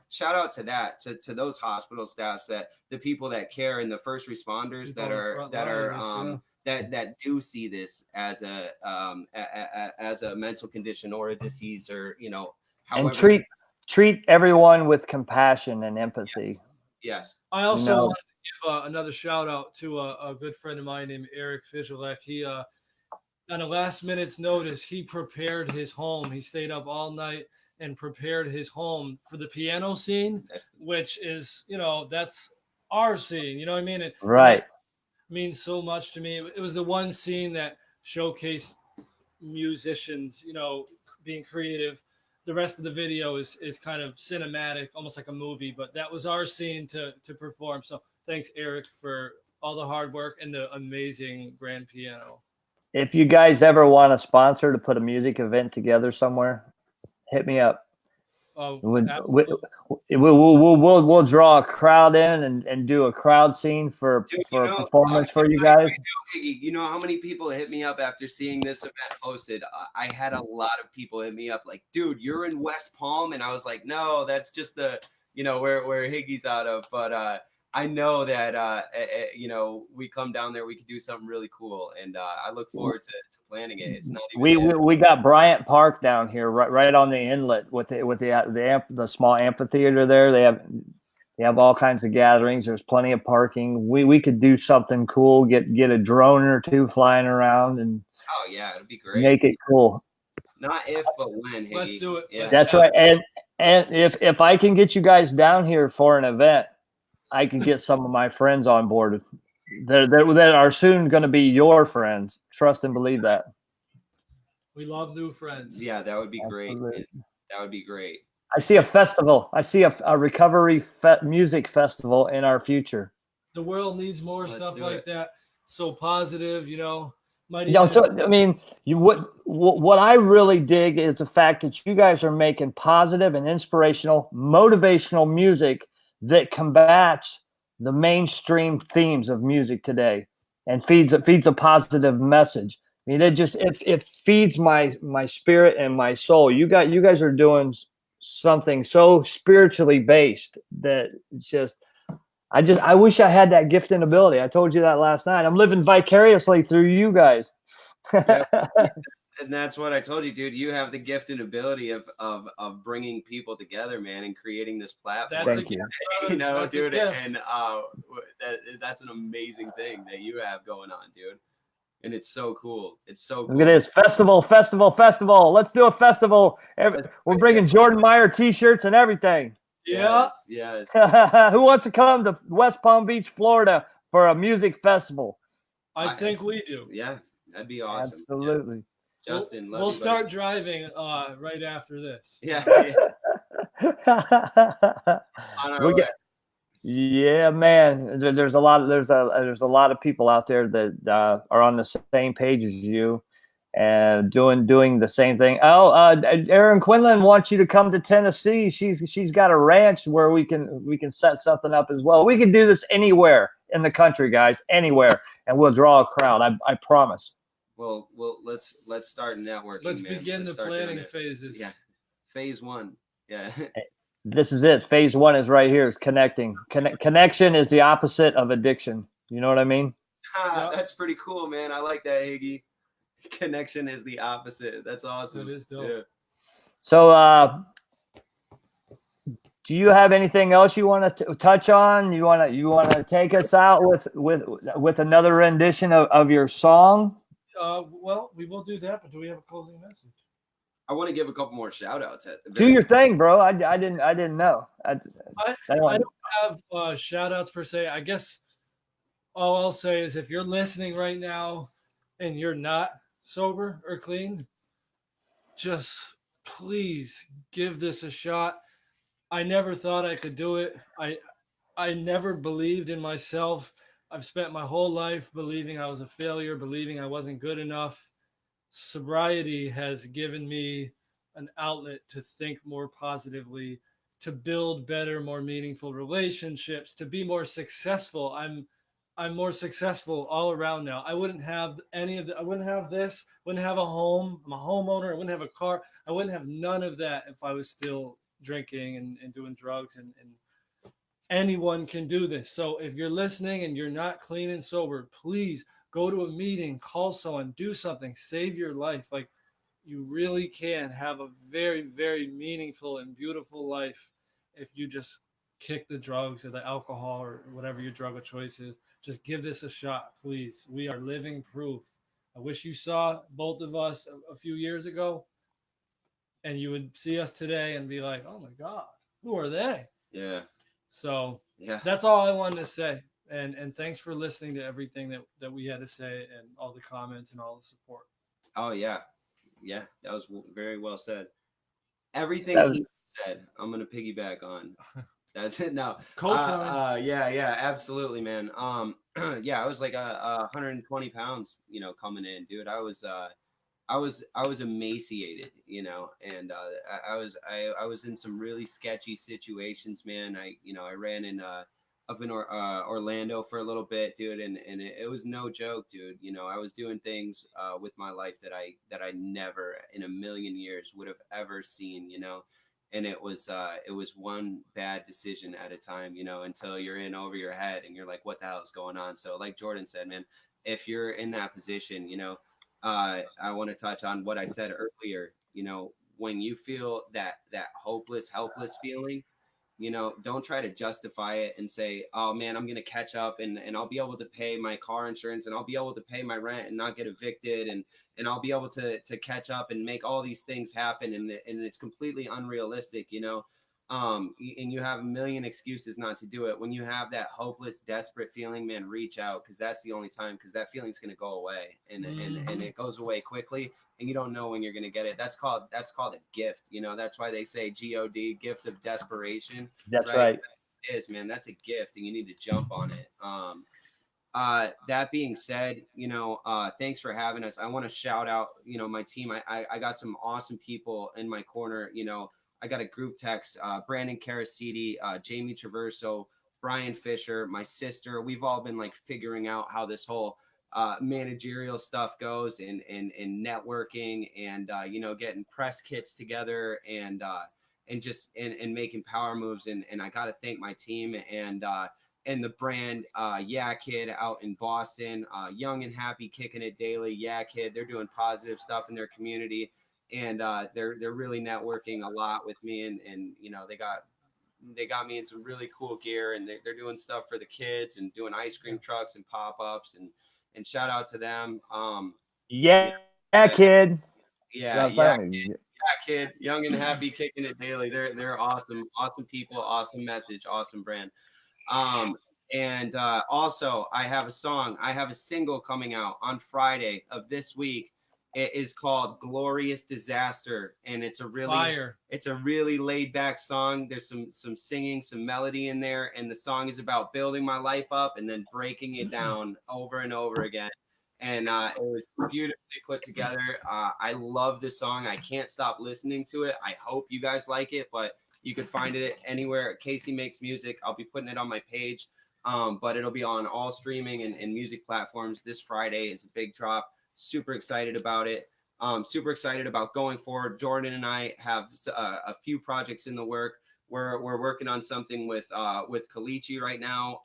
shout out to that, to those hospital staffs, that the people that care, and the first responders that do see this as a mental condition or a disease, or however. And treat everyone with compassion and empathy. Yes. I also want to give another shout out to a good friend of mine named Eric Fischelek. He on a last minute's notice, he prepared his home. He stayed up all night and prepared his home for the piano scene, which is, that's our scene. You know what I mean? It means so much to me. It was the one scene that showcased musicians, being creative. The rest of the video is kind of cinematic, almost like a movie, but that was our scene to perform. So thanks, Eric, for all the hard work and the amazing grand piano. If you guys ever want a sponsor to put a music event together somewhere, hit me up. We'll draw a crowd in and do a crowd scene for a performance for you guys. You know how many people hit me up after seeing this event posted? I had a lot of people hit me up like, dude, you're in West Palm, and I was like, no, that's just the where Higgy's out of. But I know that we come down there, we can do something really cool, and I look forward to planning it. It's not even we got Bryant Park down here, right on the inlet with the small amphitheater there. They have all kinds of gatherings. There's plenty of parking. We could do something cool. Get a drone or two flying around and it'd be great. Make it cool. Not if, but when. Higgy. Let's do it. Yeah. That's right. And if I can get you guys down here for an event, I can get some of my friends on board that are soon going to be your friends. Trust and believe that. We love new friends. Yeah, that would be great. That would be great. I see a festival. I see a recovery music festival in our future. The world needs more stuff like that. So positive, What I really dig is the fact that you guys are making positive and inspirational, motivational music that combats the mainstream themes of music today and feeds a positive message. I mean, it feeds my spirit and my soul. You guys are doing something so spiritually based that I wish I had that gift and ability. I told you that last night. I'm living vicariously through you guys. And that's what I told you, dude. You have the gift and ability of bringing people together, man, and creating this platform. Thank you. That's dude, and that's an amazing thing that you have going on, dude. and it's so cool. It's so Look cool. at this festival. Let's do a festival. We're bringing Jordan Meyer T-shirts and everything. Yeah. Yes. Who wants to come to West Palm Beach, Florida, for a music festival? I think we do. Yeah, that'd be awesome. Absolutely. Yeah. Justin, We'll start driving right after this. Yeah. On our We way. get, yeah, man. There's a lot. There's a lot of people out there that are on the same page as you, and doing the same thing. Oh, Erin Quinlan wants you to come to Tennessee. She's got a ranch where we can set something up as well. We can do this anywhere in the country, guys, anywhere, and we'll draw a crowd. I promise. Well, let's start networking. Let's man. begin the start doing planning it. phases. Yeah, phase 1. Yeah. This is it. Phase 1 is right here. Is connecting. Connection is the opposite of addiction. You know what I mean? Yeah. That's pretty cool, man. I like that, Higgy. Connection is the opposite. That's awesome. It is dope. Yeah. So, do you have anything else you want to touch on? You want to take us out with another rendition of your song? Well, we will do that, but do we have a closing message? I want to give a couple more shout outs. Do your thing, bro. I didn't know. I don't have shout outs per se. I guess all I'll say is if you're listening right now and you're not sober or clean, just please give this a shot. I never thought I could do it. I never believed in myself. I've spent my whole life believing I was a failure, believing I wasn't good enough. Sobriety has given me an outlet to think more positively, to build better, more meaningful relationships, to be more successful. I'm more successful all around now. I wouldn't have any of I wouldn't have this, wouldn't have a home. I'm a homeowner. I wouldn't have a car. I wouldn't have none of that if I was still drinking and doing drugs, and anyone can do this. So if you're listening and you're not clean and sober, please go to a meeting, call someone, do something, save your life. Like, you really can have a very, very meaningful and beautiful life if you just kick the drugs or the alcohol or whatever your drug of choice is. Just give this a shot, please. We are living proof. I wish you saw both of us a few years ago and you would see us today and be like, oh my God, who are they? Yeah. So Yeah. that's all I wanted to say. And thanks for listening to everything that we had to say and all the comments and all the support. Oh, yeah. Yeah, that was very well said. Everything he said, I'm going to piggyback on. That's it. No. Yeah, absolutely, man. Yeah, I was like 120 pounds, coming in, dude. I was emaciated, and I was in some really sketchy situations, man. I ran in up in Orlando for a little bit, dude, and it was no joke, dude. I was doing things with my life that I never in a million years would have ever seen, and it was one bad decision at a time, until you're in over your head and you're like, what the hell is going on? So like Jordan said, man, if you're in that position, I want to touch on what I said earlier. When you feel that hopeless, helpless feeling, don't try to justify it and say, oh man, I'm going to catch up and I'll be able to pay my car insurance and I'll be able to pay my rent and not get evicted and I'll be able to catch up and make all these things happen. And it's completely unrealistic, and you have a million excuses not to do it. When you have that hopeless, desperate feeling, man, reach out, because that's the only time, because that feeling's going to go away and it goes away quickly and you don't know when you're going to get it. That's called a gift. That's why they say GOD, gift of desperation. That's right. It is, man. That's a gift and you need to jump on it. That being said, thanks for having us. I want to shout out, my team. I got some awesome people in my corner. I got a group text, Brandon Carasidi, Jamie Traverso, Brian Fisher, my sister. We've all been like figuring out how this whole managerial stuff goes and networking and, getting press kits together and just making power moves. And I got to thank my team and the brand, Yeah Kid out in Boston, young and happy, kicking it daily. Yeah Kid, they're doing positive stuff in their community. And they're really networking a lot with me, and they got me in some really cool gear, and they're doing stuff for the kids and doing ice cream trucks and pop-ups, and and shout out to them. Yeah, Yeah. kid. Yeah, kid, young and happy, kicking it daily. They're awesome people, awesome message, awesome brand. And also I have a single coming out on Friday of this week. It is called Glorious Disaster, and it's a really laid back song. There's some singing, some melody in there, and the song is about building my life up and then breaking it down over and over again. And it was beautifully put together. I love this song. I can't stop listening to it. I hope you guys like it, but you can find it anywhere. Casey Makes Music. I'll be putting it on my page, but it'll be on all streaming and music platforms this Friday. It's a big drop. Super excited about it. Super excited about going forward. Jordan and I have a few projects in the work. We're working on something with Kalichi right now.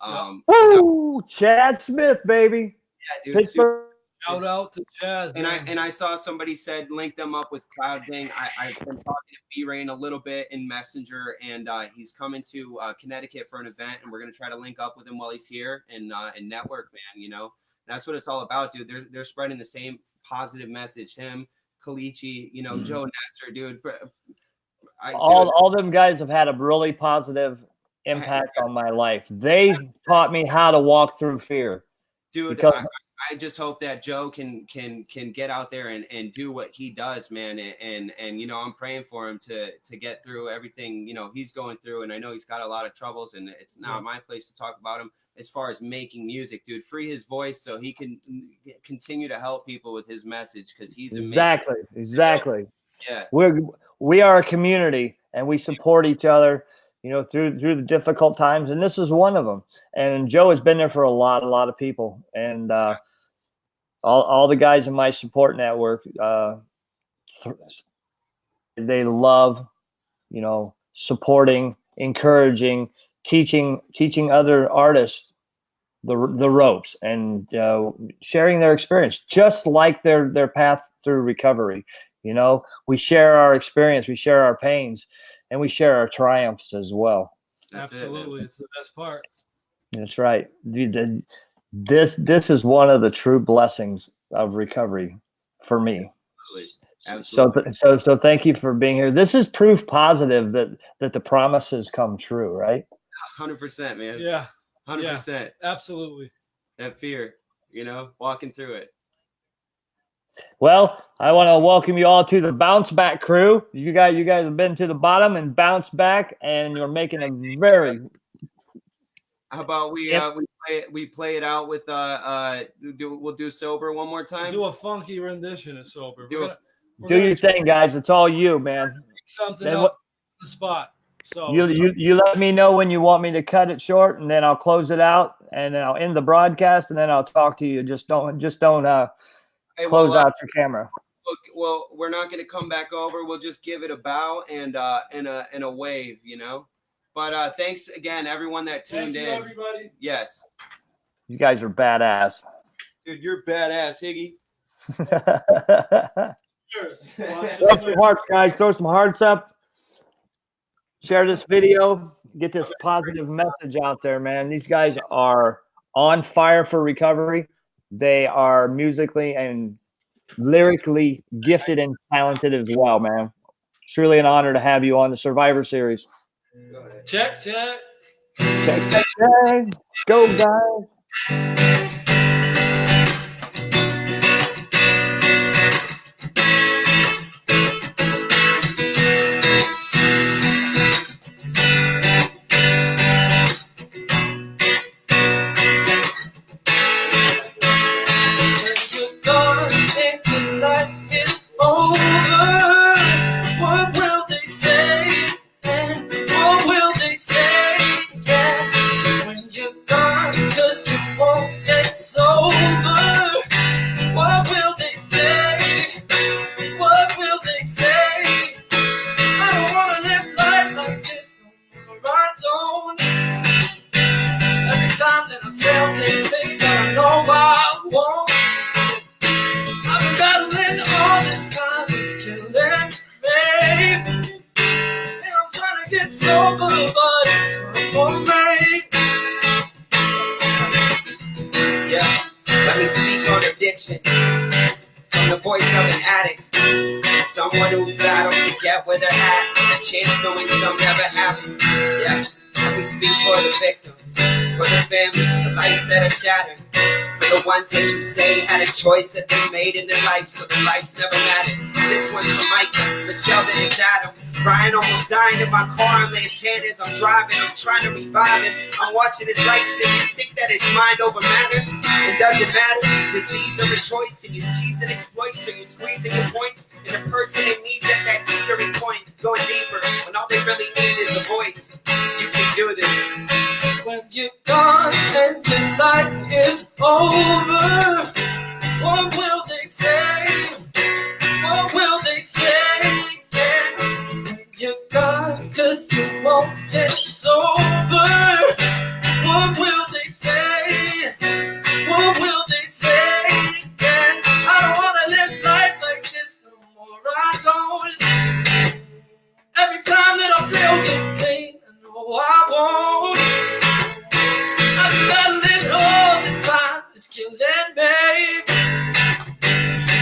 Woo! Chad Smith, baby. Yeah, dude. Shout out to Chaz. And I saw somebody said link them up with Cloud Gang. I've been talking to B-Rain a little bit in Messenger, and he's coming to Connecticut for an event, and we're gonna try to link up with him while he's here and network, man. You know, that's what it's all about, dude. They're spreading the same positive message. Him, Kalichi, you know, Joe Nestor, dude. All them guys have had a really positive impact on my life. They taught me how to walk through fear. Dude, because I just hope that Joe can get out there and do what he does, man. And you know, I'm praying for him to get through everything, you know, he's going through. And I know he's got a lot of troubles, and it's not my place to talk about him as far as making music, dude. Free his voice so he can continue to help people with his message, because he's amazing. Exactly. Yeah. We are a community, and we support each other, you know, through the difficult times, and this is one of them. And Joe has been there for a lot of people, and all the guys in my support network, they love, you know, supporting, encouraging, teaching other artists the ropes, and sharing their experience, just like their path through recovery. You know, we share our experience, we share our pains, and we share our triumphs as well. Absolutely. It's the best part. That's right. This is one of the true blessings of recovery for me. Absolutely. So thank you for being here. This is proof positive that the promises come true, right? 100%, man. Yeah. 100%. Yeah, absolutely. That fear, you know, walking through it. Well, I want to welcome you all to the Bounce Back crew. You guys have been to the bottom and bounced back, and you're making a very. How about we play it out with we'll do Sober one more time. Do a funky rendition of Sober. Do your thing, guys. It's all you, man. Something up on the spot. So you let me know when you want me to cut it short, and then I'll close it out, and then I'll end the broadcast, and then I'll talk to you. Just don't close out your camera. Well, we're not going to come back over. We'll just give it a bow and a wave, you know. But thanks again, everyone that tuned in. Everybody. Yes. You guys are badass. Dude, you're badass, Higgy. Cheers. Throw some hearts, guys. Throw some hearts up. Share this video. Get this positive message out there, man. These guys are on fire for recovery. They are musically and lyrically gifted and talented as well, man. Truly an honor to have you on the Survivor Series. Check. Check. Go, guys. me speak on addiction from the voice of an addict, someone who's battled to get where they're at, a chance knowing some never happened. Yeah, let me speak for the victims, for the families, the lives that are shattered, for the ones that you say had a choice that they made in their life, so their lives never mattered. This one's for Micah, Michelle, then it's Adam. Brian almost dying in my car, I'm laying 10 as I'm driving, I'm trying to revive him. I'm watching his lights, did you think that his mind over matter? It doesn't matter, disease or a choice, and you tease and exploit, so you squeezing your points, and the person in needs at that teetering point, going deeper, when all they really need is a voice. You can do this. When you're gone and your life is over, what will they say? What will they say? Yeah. When you're gone, 'cause you won't get sober, what will they say? What will they say? Yeah. I don't wanna live life like this no more. I don't. Every time that I say I'll get paid, I know I won't. I've been battling all this time, it's killing me.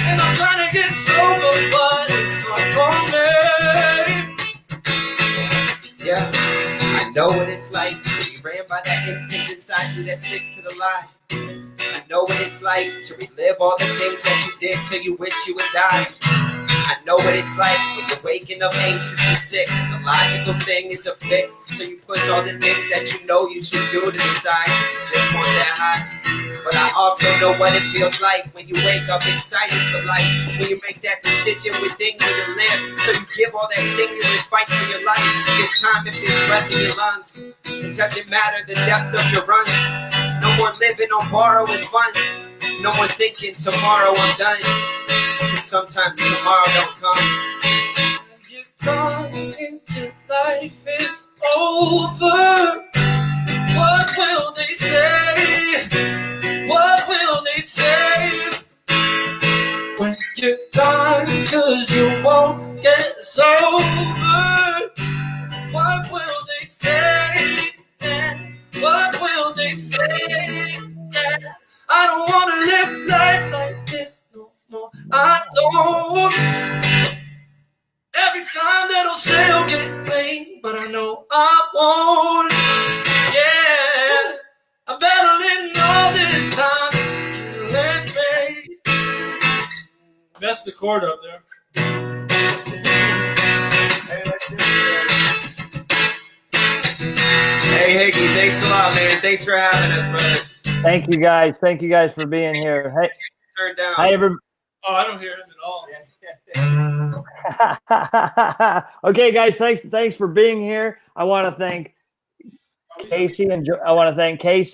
And I'm trying to get sober, but it's hard for me. Yeah, I know what it's like to be ran by that instinct inside you that sticks to the lie. I know what it's like to relive all the things that you did till you wish you would die. I know what it's like when you're waking up anxious and sick. The logical thing is a fix, so you push all the things that you know you should do to the side. You just want that high. But I also know what it feels like when you wake up excited for life. When you make that decision within you to live, so you give all that sinew and fight for your life. There's time if there's breath in your lungs. It doesn't matter the depth of your runs. No more living on borrowing funds. No more thinking tomorrow I'm done. Cause sometimes tomorrow don't come. You're gone and your life is over. What will they say? What will they say? When you're gone, 'cause you won't get sober. What will they say? Yeah. What will they say? Yeah. I don't wanna live life like this no more. I don't. Every time that I'll say I'll get paid, but I know I won't. Yeah, I'm battling all this time, it's killing me. That's the chord up there. Hey Hickey, thanks a lot, man. Thanks for having us, brother. Thank you guys. Thank you guys for being here. Hey, Turn down. hi everybody. Oh, I don't hear him at all. Okay, guys, thanks for being here. I want to thank Casey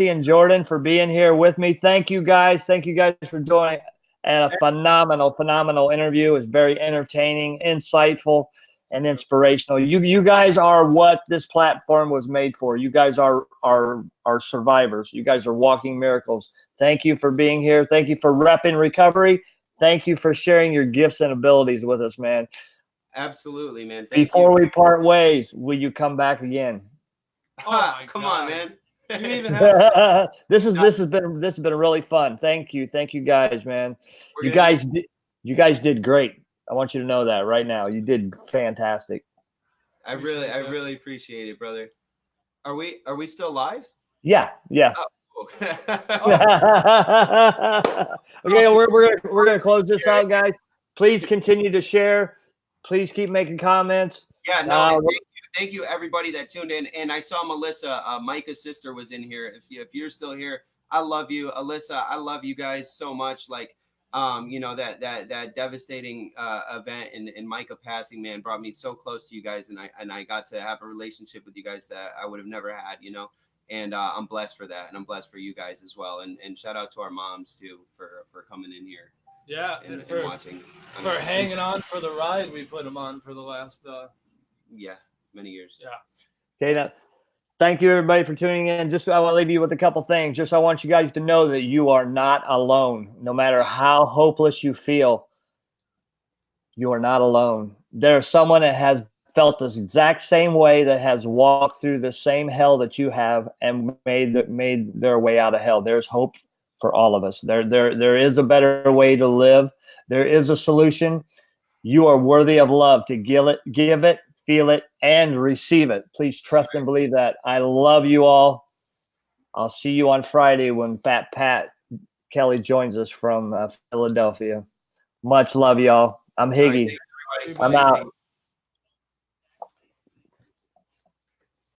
and Jordan for being here with me. Thank you guys for joining. And a phenomenal interview. It was very entertaining, insightful, and inspirational. You guys are what this platform was made for. You guys are survivors. You guys are walking miracles. Thank you for being here. Thank you for repping recovery. Thank you for sharing your gifts and abilities with us, man. Absolutely, man. Thank Before you. we part ways, will you come back again? Oh my Come God. on, man. You even have This has been really fun. Thank you guys, man. We're You gonna guys did great. I want you to know that right now. You did fantastic. I really appreciate it, brother. Are we still live? Yeah. Okay. Okay, we're gonna close this out, guys. Please continue to share. Please keep making comments. Yeah, no, and thank you everybody that tuned in. And I saw Melissa, Micah's sister, was in here. If you're still here, I love you, Alyssa. I love you guys so much. Like, you know, that devastating event and Micah passing, man, brought me so close to you guys, and I got to have a relationship with you guys that I would have never had, you know. And I'm blessed for that, and I'm blessed for you guys as well. And shout out to our moms too for coming in here. Yeah, and for watching. For hanging on for the ride we put them on for the last many years. Yeah. Okay, now, thank you everybody for tuning in. Just I want to leave you with a couple things. Just I want you guys to know that you are not alone. No matter how hopeless you feel, you are not alone. There's someone that has felt this exact same way, that has walked through the same hell that you have and made their way out of hell. There's hope for all of us. There is a better way to live. There is a solution. You are worthy of love to give it, feel it, and receive it. Please trust and believe that. I love you all. I'll see you on Friday when Fat Pat Kelly joins us from Philadelphia. Much love, y'all. I'm All right, Higgy. thanks, everybody. I'm out.